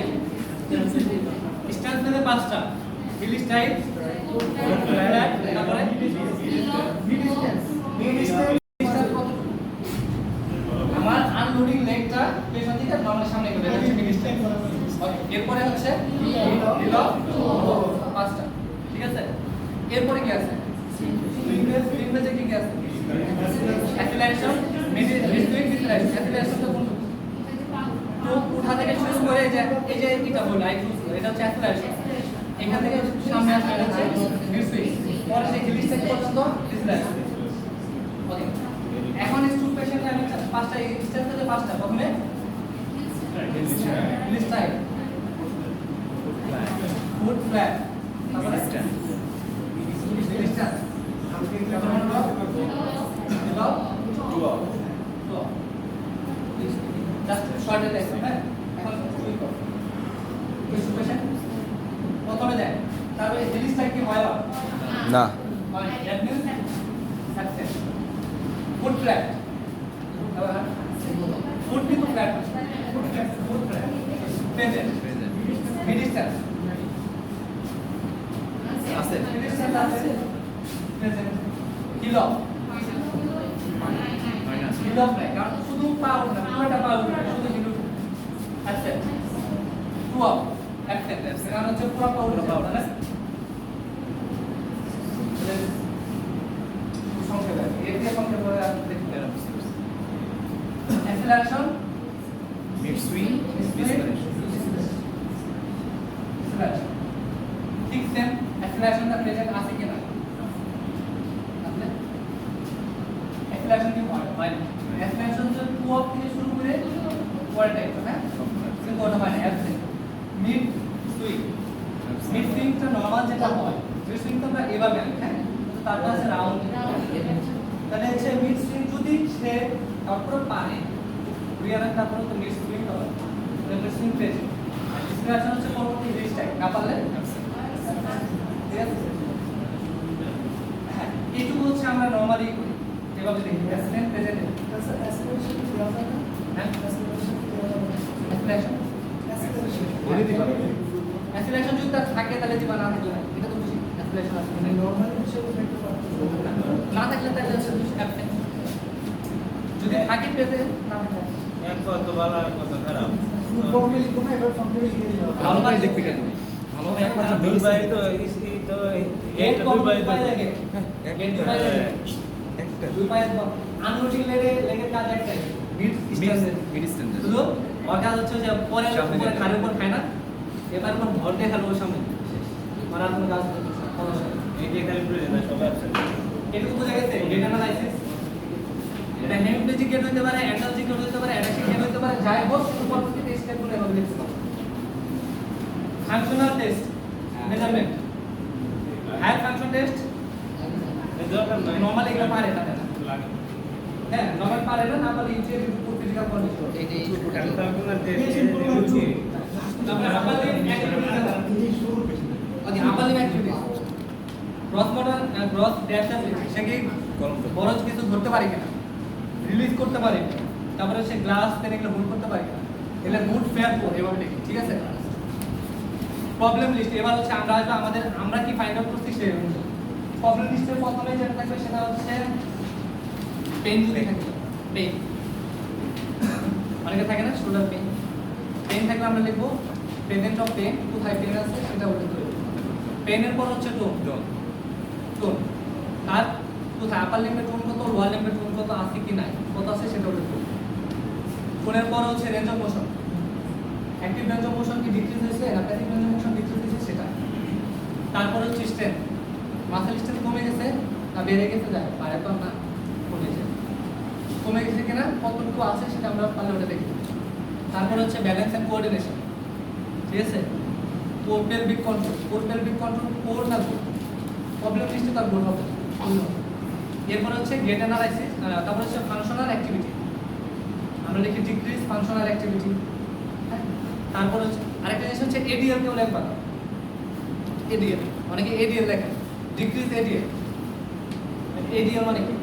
স্ট্যান্ড ফেসে পাঁচটা হিল স্টাইল, তারপরে আমার আনলোডিং লেগটা পেছন দিকে নরমাল সামনে করে এটা হচ্ছে মিড স্টাইল। ওকে, এরপরে হচ্ছে হিল অফ পাঁচটা, ঠিক আছে। এরপরে কি আছে? সুইং ফেজে কি কি আছে? Acceleration, mid swing, deceleration. অ্যাক্সিলারেশনটা কোন তো উঠা থেকে শুরু করে এই যে এটা বল লাইট এটা হচ্ছে অ্যাক্সিলারেশন। এখান থেকে সামনে আসবে এটা হচ্ছে মিড সুইং, পরে সেই হিল স্টাইল পর্যন্ত ডিসেলারেশন। ওকে, এখন স্টুড পেশেন্টে আমি পাঁচটা স্টেপ থেকে পাঁচটা। প্রথমে হিল স্টাইল, ফুট ফ্ল্যাট, তারপরে স্ট্যান্ড, হিল স্ট্যান্ড, তারপরে জাস্ট শর্টে দেখো। হ্যাঁ, এখন শুরু করো। স্টুড পেশেন্ট প্রথমে দেখ, তারপরে হিল স্টাইল কি হয় না হয়, that means success. Foot flat, foot কিন্তু flat, foot flat, present, mid stand আছে। মিড স্ট্যান্ড আছে, present, heel off, minus. Heel off নাই, কারণ শুধু পা উঠে না, পুরোটা পা উঠে না, শুধু হিল উঠে। আচ্ছা, টু অফ, অ্যাবসেন্ট, কারণ হচ্ছে পুরো পা উঠে না, না সংক্ষেপে এর দিয়ে সংক্ষেপে করে দেখতে পারেন। Acceleration, mid swing, deceleration. ঠিক সেম অ্যাক্সিলারেশনটা প্রেজেন্ট আছে কিনা? আছে। অ্যাক্সিলারেশন কি হয়? হয় না। অ্যাক্সিলারেশন যে টু অফ থেকে শুরু করে পরে টাইপ হ্যাঁ, কিন্তু ওটা হয় না, অ্যাবসেন্ট। মিড সুইং, মিড সুইংটা নরমাল যেটা হয়, মিড সুইং তো আমরা এভাবে আনি হ্যাঁ, তারপর আছে রাউন্ড। তাহলে হচ্ছে মিড সুইং যদি সে তারপরে পারে রিয়ারের তারপরে তো মিড সুইং হবে, তাহলে মিড সুইং প্রেজেন্ট। অ্যাক্সিলারেশন হচ্ছে পরবর্তী হিল স্টাইল, না পারলে ঠিক আছে। হ্যাঁ, এইটুকু হচ্ছে আমরা নরমালি করি যেভাবে দেখি অ্যাক্সিলেন্ট প্রেজেন্ট। হ্যাঁ, অ্যাক্সিলারেশন যদি তার থাকে তাহলে জীবন না থাকলে এটা তো বুঝি অ্যাক্সিলারেশন আছে মানে নরমাল হিসেবে দেখতে পাচ্ছি না থাকলে তাহলে হচ্ছে অ্যাবসেন্ট। যদি থাকে প্রেজেন্ট না থাকে এক কত ভালো আর কত খারাপ। ফর্মালি কোন এবার ফর্মালি দিয়ে দাও। ভালোভাবে দেখবি কেন? ভালোভাবে একমাত্র দুবাই তো এই তো এই এই দুবাই তো লাগে গেট দুবাই লাগে একটা দুবাই আনলোডিং লেগে কাজ একটাই মিড স্ট্যান্ড। Mid stand. শুধু ওর কাজ হচ্ছে যে পরে সামনে উপরে দেখে। খাড়ের উপর খায় না, এবার কোন ভর দেখালো ওর সামনে মানে আর কোনো কাজ করছে না। এই যে খালি প্রেজেন্ট সব অ্যাবসেন্ট। এটুকু বোঝা গেছে গেট অ্যানালাইসিস। এটা হেমিপ্লেজিক গেট হতে পারে, অ্যান্টালজিক গেট হতে পারে, অ্যাডাক্টিভ গেট হতে পারে, যাই হোক পরবর্তীতে স্টেপগুলো এভাবে লিখতে হবে। Functional test measurement, higher function test এই দরকার নাই। নরমালি এগুলো পারে না তারা। লাগে। হ্যাঁ নরমাল পারে না, না পারলে ইউটিএল ফিজিক্যাল কন্ডিশন। এইটাই আপনার টেস্ট তারপরে upper limit activities, okay upper limit activities gross motor gross dash সে কি বড় কিছু ধরতে পারে কিনা, রিলিজ করতে পারে কিনা, তারপরে সে গ্লাস পেন এগুলো হোল্ড করতে পারে কিনা, এগুলো গুড ফেয়ার ফোর এভাবে দেখি, ঠিক আছে। প্রবলেম লিস্ট এবার হচ্ছে আমরা হয়তো আমরা কি ফাইন্ড আউট করছি সেই অনুযায়ী প্রবলেম লিস্টের প্রথমে যেটা থাকবে সেটা হচ্ছে পেন যদি থাকে, পেন অনেকে থাকে না শোল্ডার পেন, পেন থাকলে আমরা লিখবো প্রেজেন্ট অফ পেন, কোথায় পেন আছে সেটা উল্লেখ করব। পেনের পর হচ্ছে টোন, টোন আর কোথায় আপার লিম্বের টোন কত, লোয়ার লিম্বের টোন কত আছে কি নাই, কত আছে সেটা উল্লেখ করব। কোণের পর হচ্ছে range of motion, active range of motion কি ডিক্রিজ হয়েছে না passive range of motion decrease হয়েছে সেটা। তারপর হচ্ছে স্ট্রেন্থ, মাসেল স্ট্রেন্থ কমে গেছে না বেড়ে গেছে, যায় বাড়ে তো না কমেছে, কমে গেছে কিনা কতটুকু আছে সেটা আমরা পারলে ওটা দেখি। তারপর হচ্ছে ব্যালেন্স অ্যান্ড কোঅর্ডিনেশন, ঠিক আছে। Pelvic control, pelvic control core না গোল, প্রবলেম লিস্টে তার গোল হবে। এরপর হচ্ছে গেট অ্যানালাইসিস, তারপর হচ্ছে ফাংশনাল অ্যাক্টিভিটি, আমরা লিখি ডিক্রিজ ফাংশনাল অ্যাক্টিভিটি। তারপর হচ্ছে আরেকটা জিনিস হচ্ছে এডিএল কেউ লেখবা, এডিএল অনেকে এডিএল লেখে, ডিক্রিজ এডিএল। এডিএল মানে কি?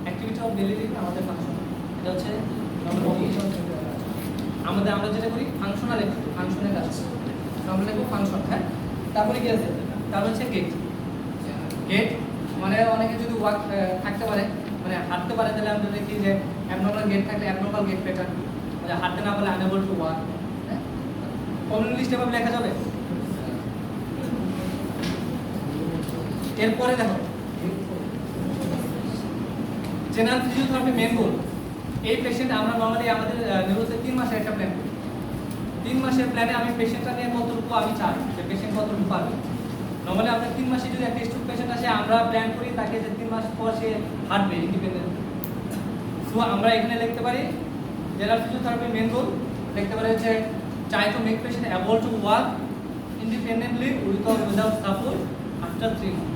অ্যাক্টিভিটি অফ ডেইলি লাইফ, আমাদের ফাংশন, এটা হচ্ছে আমাদের আমরা যেটা করি ফাংশনাল অ্যাক্টিভিটি, ফাংশনের কাজ আমরা লিখব ফাংশন। হ্যাঁ, তারপরে কি আছে? তারপর হচ্ছে গেট। গেট মানে অনেকে যদি ওয়াক থাকতে পারে, মানে হাঁটতে পারে, তাহলে আমরা দেখি যে অ্যাবনর্মাল গেট থাকলে অ্যাবনর্মাল গেট প্যাটার্ন, মানে হাঁটতে না পারলে আনএবল টু ওয়াক। হ্যাঁ, কমন লিস্ট এভাবে লেখা যাবে। এরপরে দেখো জেনারেল ফিজিওথেরাপি মেন গোল। এই পেশেন্ট আমরা নরমালি আমাদের নিউরোতে 3 মাসের একটা প্ল্যান করি। 3 মাসের প্ল্যানে আমি পেশেন্টটা নিয়ে কতটুকু আমি চাই যে পেশেন্ট কতটুকু পারবে। নরমালি আপনার 3 মাসে যদি একটা স্ট্রোক পেশেন্ট আসে, আমরা প্ল্যান করি তাকে যে 3 মাস পর সে হাঁটবে ইন্ডিপেন্ডেন্ট। সো আমরা এখানে লিখতে পারি জেনারেল ফিজিওথেরাপি মেন গোল, লিখতে পারি যে try to make patient able to walk independently with or without support after 3 months.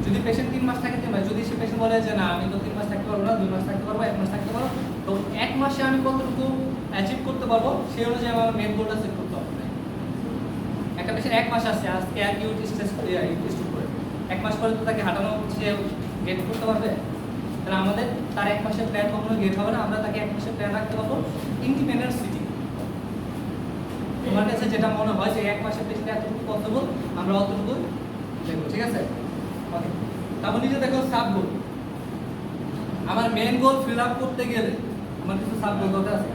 যদি পেশেন্ট 3 মাস থাকে 3 মাস, যদি সে পেশেন্ট বলে যে না আমি তো 3 মাস থাকতে পারবো না, 2 মাস থাকতে পারবো, 1 মাস থাকতে পারবো, তো 1 মাসে আমি কতটুকু অ্যাচিভ করতে পারবো সেই অনুযায়ী আমার মেন গোলটা সেট করতে হবে। একটা পেশেন্ট 1 মাস আসছে, আজকে অ্যাকিউট স্ট্রেস করে 1 মাস পরে তো তাকে হাঁটানো সে গেট করতে পারবে, তাহলে আমাদের তার 1 মাসের প্ল্যান কখনো গেট হবে না। আমরা তাকে 1 মাসের প্ল্যান রাখতে পারবো ইন্ডিপেন্ডেন্ট সিটিং। তোমার কাছে যেটা মনে হয় যে 1 মাসের পেশেন্ট এতটুকু পসিবল, আমরা অতটুকু দেখবো, ঠিক আছে। তারপর নিচে দেখো সাব গোল। আমার মেন গোল ফিল আপ করতে গেলে আমার কিছু সাব গোল দরকার আছে।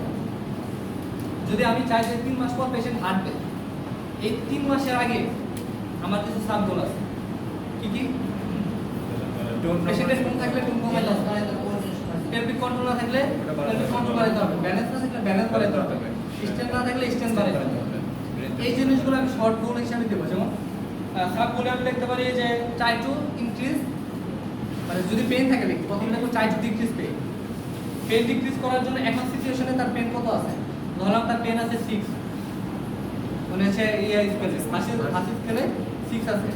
যদি আমি চাই যে 3 মাস পর পেশেন্ট হাঁটবে, এই 3 মাসের আগে আমার কিছু সাব গোল আছে। কি কি? পেশেন্টের কোন থাকলে কোন কমাইতে হবে, পেলভিক কন্ট্রোল না থাকলে পেলভিক কন্ট্রোল বাড়াইতে হবে, ব্যালেন্স না থাকলে ব্যালেন্স বাড়াইতে হবে, স্ট্রেন্থ না থাকলে স্ট্রেন্থ বাড়াইতে হবে। এই জিনিসগুলো আমি শর্ট গোল হিসাবে দেবো। যেমন সাব গোলে আমি লিখতে পারি যে ট্রাই টু ইনক্রিজ, মানে যদি পেইন থাকে লিখি প্রথমে লিখবো try to decrease pain. Pain decrease করার জন্য এখন সিচুয়েশনে তার পেইন কত আছে, ধরলাম তার পেইন আছে 6, মানে হচ্ছে স্কেলে হাসি স্কেলে 6 আছে,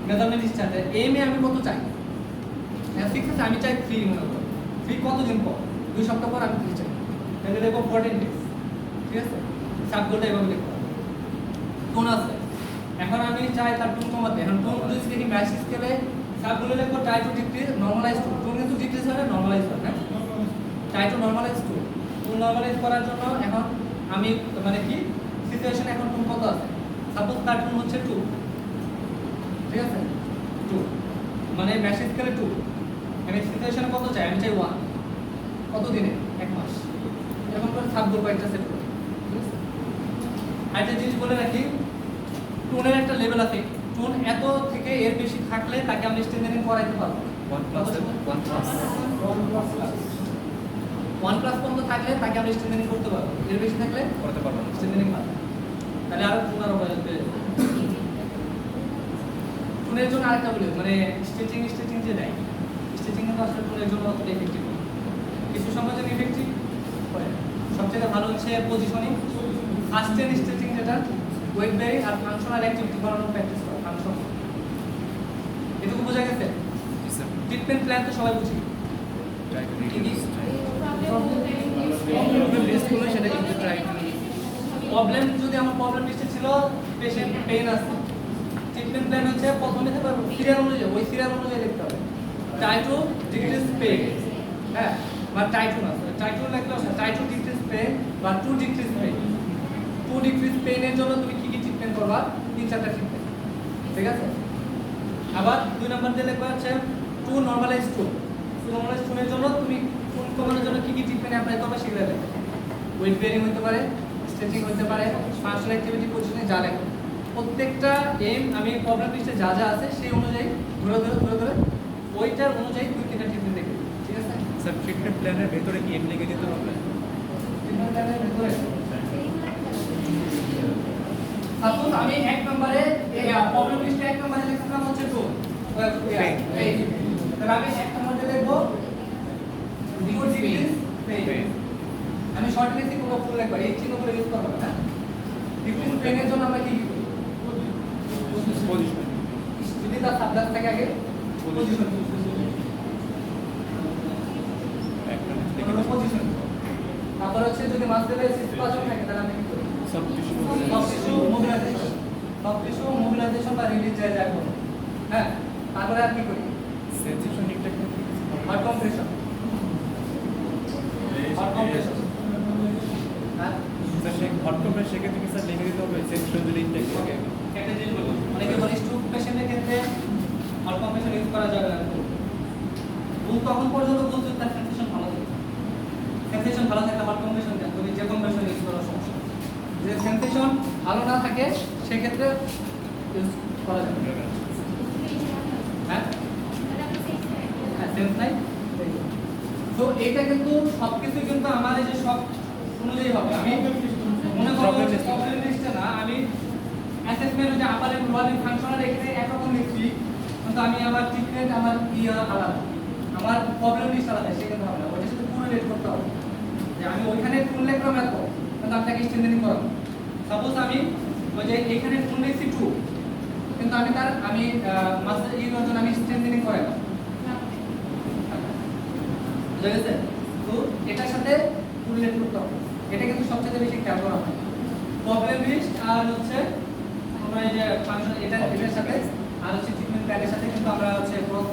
মেজারমেন্ট স্ট্যান্ডে এম এ আমি কত চাই, 6 আছে, আমি চাই 3 মনে করো। 3 কতদিন পর, 2 সপ্তাহ পর আমি 3 চাই, তাহলে লিখবো 14 ডেজ, ঠিক আছে। সাব গোলটা এভাবে লিখবো। টোন আছে, এখন আমি চাই তার টোন কমাতে, এখন টোন যদি দেখি ম্যাচ স্কেলে সাব গোলে লিখবো try to decrease normalise to. Tone কিন্তু ডিক্রিজ হয় না, নরমালাইজ হয়, হ্যাঁ। Try to normalise to. Tone normalise করার জন্য এখন আমি মানে কি সিচুয়েশন এখন টোন কত আছে, সাপোজ তার টোন হচ্ছে 2, ঠিক আছে, 2 মানে ম্যাচ স্কেলে 2, আমি সিচুয়েশনে কত চাই, আমি চাই 1, কত দিনে, 1 মাস, এরকম করে সাব গোল কয়েকটা সেট করি, ঠিক আছে। আরেকটা জিনিস বলে রাখি, টোনের একটা লেভেল আছে, টোন এত থেকে এর বেশি থাকলে তাকে আমরা স্ট্রেন্থেনিং করাইতে পারবো। 1+ পর্যন্ত থাকলে তাকে আমরা স্ট্রেন্থেনিং করতে পারবো, এর বেশি থাকলে করতে পারবো না। স্ট্রেন্থেনিং পারবো, তাহলে আরো টোন আরো বাড়বে। টোনের জন্য আরেকটা বলি, মানে স্ট্রেচিং যে দেয়, স্ট্রেচিং কিন্তু আসলে টোনের জন্য অতটা এফেক্টিভ না, কিছু সময় জন্য এফেক্টিভ হয়। সবচেয়ে ভালো হচ্ছে পজিশনিং, ফার্স্ট এন্ড স্ট্রেচিং, যেটা ওয়েট বেয়ারিং আর ফাংশনাল অ্যাক্টিভিটি বাড়ানোর প্র্যাকটিস করা, ফাংশন। এটুকু বোঝা গেছে? ট্রিটমেন্ট প্ল্যান তো সবাই বুঝি, সেটা কিন্তু ট্রাই প্রবলেম যদি আমার প্রবলেম লিস্টে ছিল পেশেন্ট পেইন আছে, ট্রিটমেন্ট প্ল্যান হচ্ছে প্রথমে থেকে সিরিয়াল অনুযায়ী, ওই সিরিয়াল অনুযায়ী লিখতে হবে। ট্রাই টু ডিক্রিজ পেইন, হ্যাঁ, বা ট্রাই টু না, ট্রাই টু লিখলে ট্রাই টু ডিক্রিজ পেইন বা to decrease pain. To decrease পেইনের জন্য তুমি কি কি ট্রিটমেন্ট করবা, 3-4টা ট্রিটমেন্ট, ঠিক আছে। আবার 2 নাম্বার দিয়ে লিখবা হচ্ছে টু নরমালাইজ টু। নরমালাইজ টুনের জন্য তুমি কোন কমানোর জন্য কি কি ট্রিটমেন্ট অ্যাপ্লাই করবা সেগুলো লিখবে। ওয়েট বেয়ারিং হতে পারে, স্ট্রেচিং হতে পারে, ফাংশনাল অ্যাক্টিভিটি পজিশনে যা লেখো, প্রত্যেকটা এম আমি প্রবলেম লিস্টে যা যা আছে সেই অনুযায়ী ধরে ওইটার অনুযায়ী 2-3টা ট্রিটমেন্ট দেখবে, ঠিক আছে। স্যার ট্রিটমেন্ট প্ল্যানের ভেতরে কি এমনি লিখে দিতে হবে? সাপোজ আমি 1 নম্বরে প্রবলেম লিস্টে 1 নম্বরে লিখলাম হচ্ছে টু তাহলে আমি 1 নম্বরে লিখবো ডিফিউজ পেইন। আমি শর্ট লিখে পুরো ফুল লিখব, এই চিহ্ন করে ইউজ করব না। ডিফিউজ পেইনের জন্য আমরা কি করি? পজিশন যদি তার সাবজেক্ট থাকে আগে পজিশন পজিশন। তারপর হচ্ছে যদি মাসেলে সিস্পাজম থাকে তাহলে আমি কি করি? সব টিস্যু সব টিস্যু মোবিলাইজেশন বা রিলিজ যায় যায় করব। হ্যাঁ, তারপরে আর কি করি? Sensation technique heart compression. Heart compression. হ্যাঁ, স্যার সেই হট কম্প্রেস সেক্ষেত্রে কি স্যার লিখে দিতে হবে সেন্সেশন যদি ইনটেক থাকে? একটা জিনিস বলবো, অনেকে বলে স্ট্রোক পেশেন্টের ক্ষেত্রে হার্ট কম্প্রেশন ইউজ করা যাবে না। ভুল তখন পর্যন্ত বলছো তার সেন্সেশন ভালো থাকে। সেন্সেশন ভালো থাকলে হার্ট কম্প্রেশন দেন, তুমি যে কম্প্রেশন ইউজ করার সমস্যা। যে সেন্সেশন ভালো না থাকে সেক্ষেত্রে ইউজ করা যাবে না। হ্যাঁ, সেন্স নাই। তো এইটা কিন্তু সবকিছু কিন্তু আমার এই যে সব অনুযায়ী হবে। আমি মনে করব প্রবলেম লিস্টে না, আমি অ্যাসেসমেন্ট যে আপার এন্ড লোয়ার ফাংশনাল এখানে একরকম লিখছি, কিন্তু আমি আমার ট্রিটমেন্ট আমার আলাদা, আমার প্রবলেম লিস্ট আলাদা, সেক্ষেত্রে হবে না। ওইটার সাথে পুরো রেট করতে হবে যে আমি ওইখানে ফুল লিখলাম এত, কিন্তু আপনাকে স্ট্রেন্থেনিং করাবো। সাপোজ আমি ওই যে এখানে ফুল লিখছি 2, কিন্তু আমি তার আমি মাসেল জন্য আমি স্ট্রেন্থেনিং করাবো। বুঝা গেছে? তো এটার সাথে রিলেট করতে হবে। এটা কিন্তু সবচেয়ে বেশি খেয়াল করা হয়। প্রবলেম লিস্ট আর হচ্ছে আমরা এই যে ফাংশন এটার সাথে আর হচ্ছে ট্রিটমেন্ট প্ল্যানের সাথে কিন্তু আমরা হচ্ছে ক্রস।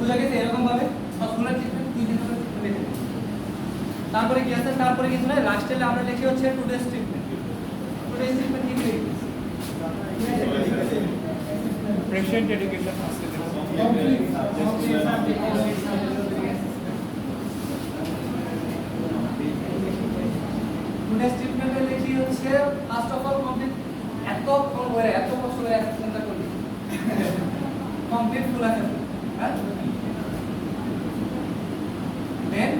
বুঝা গেছে? এরকম ভাবে সবগুলো ট্রিটমেন্ট 2 দিন করে লিখে দিই। তারপরে কি আছে? তারপরে কিছু না, লাস্টে আমরা লিখি হচ্ছে টুডেস ট্রিটমেন্ট। টুডেস ট্রিটমেন্ট কি লিখি? পেশেন্ট এডুকেশন আসছে টুডেস ট্রিটমেন্টে লিখি হচ্ছে ফার্স্ট অফ অল কমপ্লিট। এত কষ্ট করে অ্যাসেসমেন্টটা করি কমপ্লিট ফুল আছে। হ্যাঁ, দেন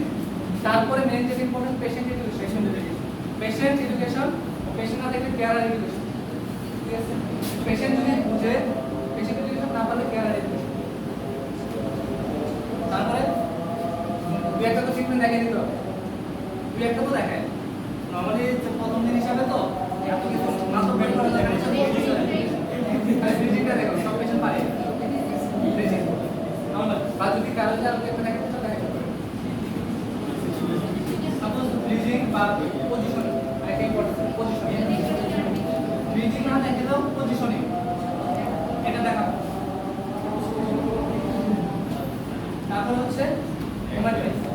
তারপরে মেইন যেটা important patient education. Patient education, patient না দেখলে কেয়ার এডুকেশন। ঠিক আছে? পেশেন্ট যদি বুঝে, পেশেন্ট এডুকেশন না পারলে কেয়ার এডুকেশন। তারপরে দুই একটা তো ট্রিটমেন্ট দেখাই দিতে হবে, দুই একটা তো দেখায়। নরমালি প্রথম দিন হিসাবে তো এত কিছু মাত্র বের করা যায় না। ব্রিজিংটা দেখো, সব পেশেন্ট পারে ব্রিজিং। বা যদি কারো যার দেখতে থাকে তো দেখা যাবে। সাপোজ ব্রিজিং বা পজিশন, একটা ইম্পর্টেন্ট পজিশন। ব্রিজিং না দেখলেও পজিশনিং এটা দেখাবো। তারপর হচ্ছে এমার্জেন্সি।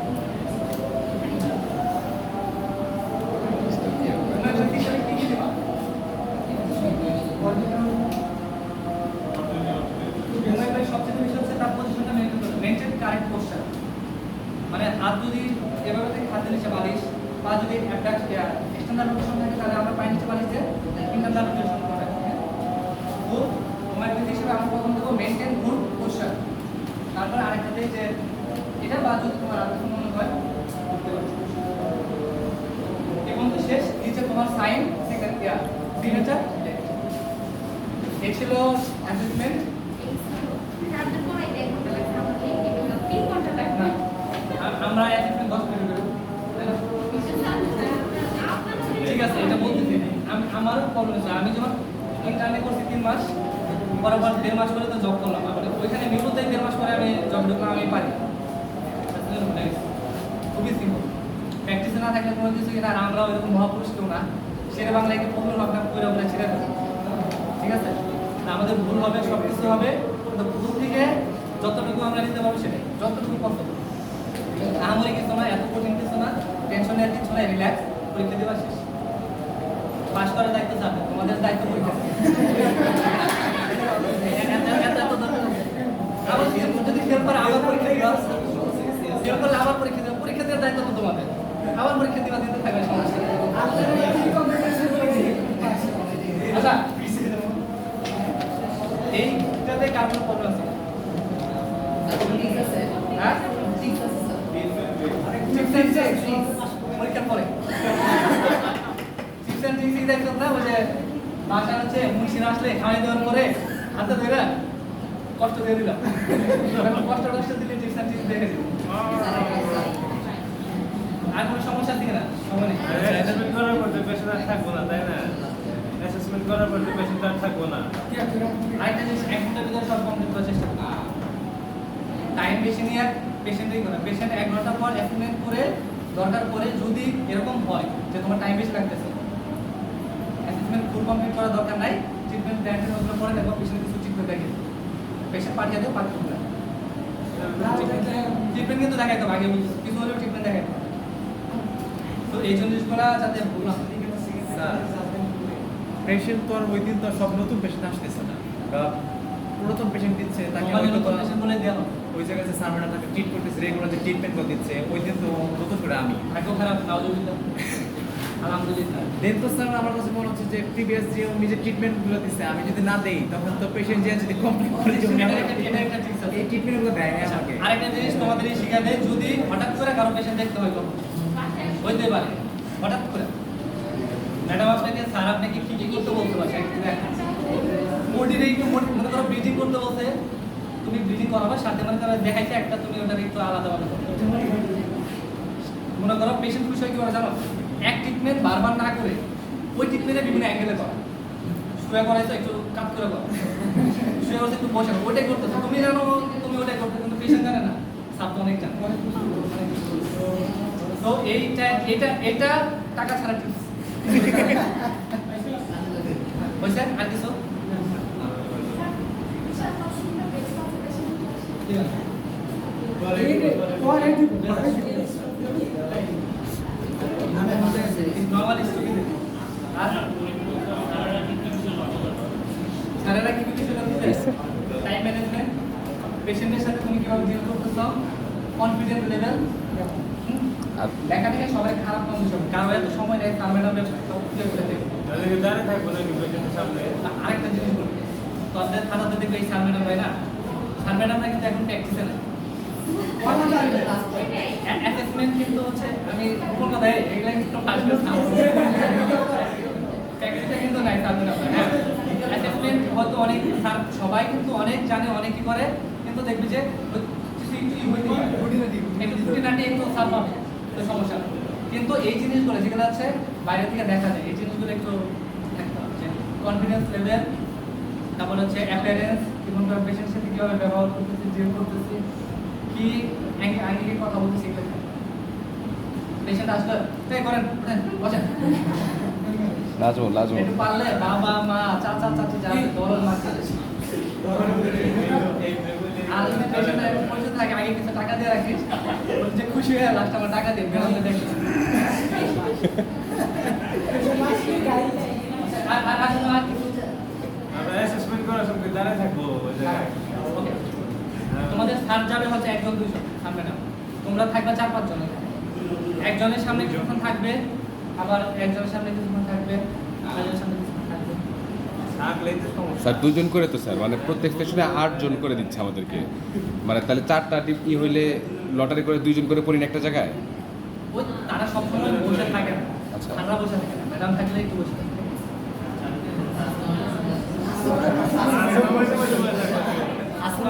মানে হাত যদি এভাবে থেকে হাতের নিচে বালিশ, বা যদি এক্সটার্নাল রোটেশন থাকে তাহলে আমরা পায়ের নিচে বালিশ দিয়ে ইন্টারনাল রোটেশন করে রাখি। তো তোমার হিসেবে আমরা প্রথম দেবো মেইনটেইন গুড পোস্টার। তারপর আরেকটা যে এটা বা যদি তোমার আর কিছু মনে হয় করতে পারো। এবং তো শেষ নিচে তোমার সাইন সেকেন্ড ইয়ার সিগনেচার। এই ছিল অ্যাসেসমেন্ট। আমরা অ্যাসেসমেন্ট 10 মিনিট করব, ঠিক আছে? এটা বলতেছি আমারও প্রবলেম আছে। আমি যখন ইন্টার্নে করছি 3 মাস, বরাবর 1.5 মাস করে তো জব করলাম। আবার ওইখানে নিয়মিত 1.5 মাস পরে আমি জব ঢুকলাম, আমি পারি। খুবই সিম্পল। প্র্যাকটিসে না থাকলে কোনো কিছু কিনা। আর আমরাও এরকম মহাপুরুষ কেউ না, সেরে বাংলায় প্রবলেম ভাবনা করে আমরা ছেড়ে দেবো। ঠিক আছে? আমাদের ভুল হবে, সব কিছু হবে, কিন্তু ভুল থেকে যতটুকু আমরা নিতে পারবো সেটাই, যতটুকু কষ্ট। আমারই কিছু না, এত কঠিন কিছু না, টেনশন নেওয়ার কিছু না, রিল্যাক্স, পরীক্ষা দেওয়া শেষ। পাস করার দায়িত্ব যাবে, তোমাদের দায়িত্ব পরীক্ষা। আবার যদি ফেল করে আবার পরীক্ষা দেওয়া, ফেল করলে আবার পরীক্ষা দেওয়া, পরীক্ষা দেওয়ার দায়িত্ব তো তোমাদের। আবার পরীক্ষা দেওয়া দিতে থাকবে, সমস্যা নেই। আচ্ছা, এইটাতে কার কোনো প্রবলেম আছে? হ্যাঁ, বাসা হচ্ছে মুন্সির আসলে খাওয়াই দেওয়ার পরে হাতে ধরে কষ্ট দিয়ে দিলাম কষ্ট দিলে টিপস অ্যান্ড টিপস দেখে দিলাম আর কোনো সমস্যা দিকে না সময় নেই অ্যাসেসমেন্ট করার পর পেশেন্ট আর থাকবো না, তাই না? অ্যাসেসমেন্ট করার পর পেশেন্ট আর থাকবো না। আরেকটা জিনিস 1 ঘন্টার ভিতরে সব কমপ্লিট করার চেষ্টা করুন টাইম বেশি নিয়ে পেশেন্টই করা পেশেন্ট 1 ঘন্টা পর অ্যাসেসমেন্ট করে দরকার পড়ে যদি এরকম হয় যে তোমার টাইম বেশি লাগতেছে অ্যাসেসমেন্ট ফুল কমপ্লিট করা দরকার নাই ট্রিটমেন্ট প্ল্যানের মধ্যে পরে দেখো পেশেন্ট কিছু ট্রিটমেন্ট দেখে পেশেন্ট পাঠিয়ে দেবো পাঠিয়ে দেবো ট্রিটমেন্ট কিন্তু দেখাইতে হবে আগে কিছু হলেও ট্রিটমেন্ট দেখাইতে হবে তো এই জিনিসগুলো যাতে ভুল না হয়। পেশেন্ট তো আর ওই দিন তো আর সব নতুন পেশেন্ট আসতেছে না বা প্রথম পেশেন্ট দিচ্ছে তাকে তোমাদের হয়তো নতুন পেশেন্ট বলে দেওয়া হবে ওই জায়গায় যে স্যার ম্যাডাম তাকে ট্রিট করতেছে রেগুলার যে ট্রিটমেন্ট করে দিচ্ছে ওই দিন তো নতুন করে আমি ভাগ্য খারাপ নাউজুবিল্লাহ আলহামদুলিল্লাহ দেন তো স্যার আমার কাছে মনে হচ্ছে যে প্রিভিয়াস যে উনি যে ট্রিটমেন্টগুলো দিচ্ছে আমি যদি না দেই তখন তো পেশেন্ট যে যদি কমপ্লিট করে যে উনি এটা আমাকে এটা একটা ঠিক আছে এই ট্রিটমেন্টগুলো দেয় না আমাকে আরেকটা জিনিস তোমাদের এই শিখাবে যদি হঠাৎ করে কারো পেশেন্ট দেখতে হয় তখন হইতে পারে হঠাৎ করে ম্যাডাম আপনাকে স্যার আপনাকে কি কি করতে বলতে পারছে একটু দেখেন মোটিরে একটু মনে করো ব্রিজিং করতে বলছে তুমি ব্রিজিং করাবা সাথে মনে করো দেখাইছে একটা তুমি ওটা একটু আলাদাভাবে করো মনে করো পেশেন্ট বিষয় কি করে জানো এক ট্রিটমেন্ট বারবার না করে ওই ট্রিটমেন্টে বিভিন্ন অ্যাঙ্গেলে করা শুয়ে করাইছো একটু কাজ করে করো শুয়ে করছে একটু বসে করো ওটাই করতেছো তুমি জানো তুমি ওটাই করতে কিন্তু পেশেন্ট জানে না সাব তো অনেক জানে তো এটা টাকা ছাড়া টিপস হয়েছে আর কিছু নর্মাল স্টুডেন্ট আর স্যারেরা কি কিছু করতেছে টাইম ম্যানেজমেন্ট পেশেন্টের সাথে তুমি কিভাবে ডিল করতেছো কনফিডেন্স লেভেল আর লেখা থেকে সবাই খারাপ কন্ডিশন কারো এত সময় নেই তার ম্যাডাম সব ক্লিয়ার করে দেবে তাহলে কি দাঁড়িয়ে থাকবো নাকি পেশেন্টের সামনে? আরেকটা জিনিস বলি তোমাদের খাতাতে দেখবে এই স্যার ম্যাডাম হয় না স্যার ম্যাডামরা কিন্তু এখন প্র্যাকটিসে নেই অ্যাসেসমেন্ট কিন্তু হচ্ছে আমি কোন কথায় এগুলা একটু পার্সোনাল প্র্যাকটিসে কিন্তু নাই স্যার ম্যাডাম হ্যাঁ অ্যাসেসমেন্ট হয়তো অনেক স্যার সবাই কিন্তু অনেক জানে অনেকই করে কিন্তু দেখবি যে একটু স্যার পাবে তো সমস্যা নেই কিন্তু এই জিনিসগুলো যেগুলো আছে বাইরে থেকে দেখা যায় এই জিনিসগুলো একটু থাকতে হবে কনফিডেন্স লেভেল তারপর হচ্ছে অ্যাপিয়ারেন্স এবং পেশেন্টের সাথে কীভাবে ব্যবহার করতেছি ডিল করতেছি কি আঙ্গিকে কথা বলতেছি এগুলো পেশেন্ট আসলে তাই করেন বসেন লাজমো একটু পারলে বাবা মা চাচা চাচি যা আছে দরদ মারতে আর যদি পেশেন্টের পয়সা থাকে আগে কিছু টাকা দিয়ে রাখিস যে খুশি হয়ে লাস্ট আমার টাকা দিয়ে বেরোতে দেখি আর কিছু আমরা অ্যাসেসমেন্ট করার সময় দাঁড়িয়ে থাকবো ওই জায়গায়। ওকে তোমাদের স্যার যাবে হচ্ছে একজন দুইজন সামনে না তোমরা থাকবে 4-5 জন একজনের সামনে কিছুক্ষণ থাকবে আবার একজনের সামনে কিছুক্ষণ থাকবে আরেকজনের সামনে কিছুক্ষণ থাকবে থাকলেই তো সমস্যা। স্যার 2 জন করে তো স্যার মানে প্রত্যেক স্টেশনে 8 জন করে দিচ্ছে আমাদেরকে মানে তাহলে 4টা টিপ ই হইলে লটারি করে 2 জন করে পড়িন একটা জায়গায় ওই তারা সবসময় বসে থাকে না আচ্ছা। তারা বসে থাকে না ম্যাডাম থাকলে একটু বসে থাকে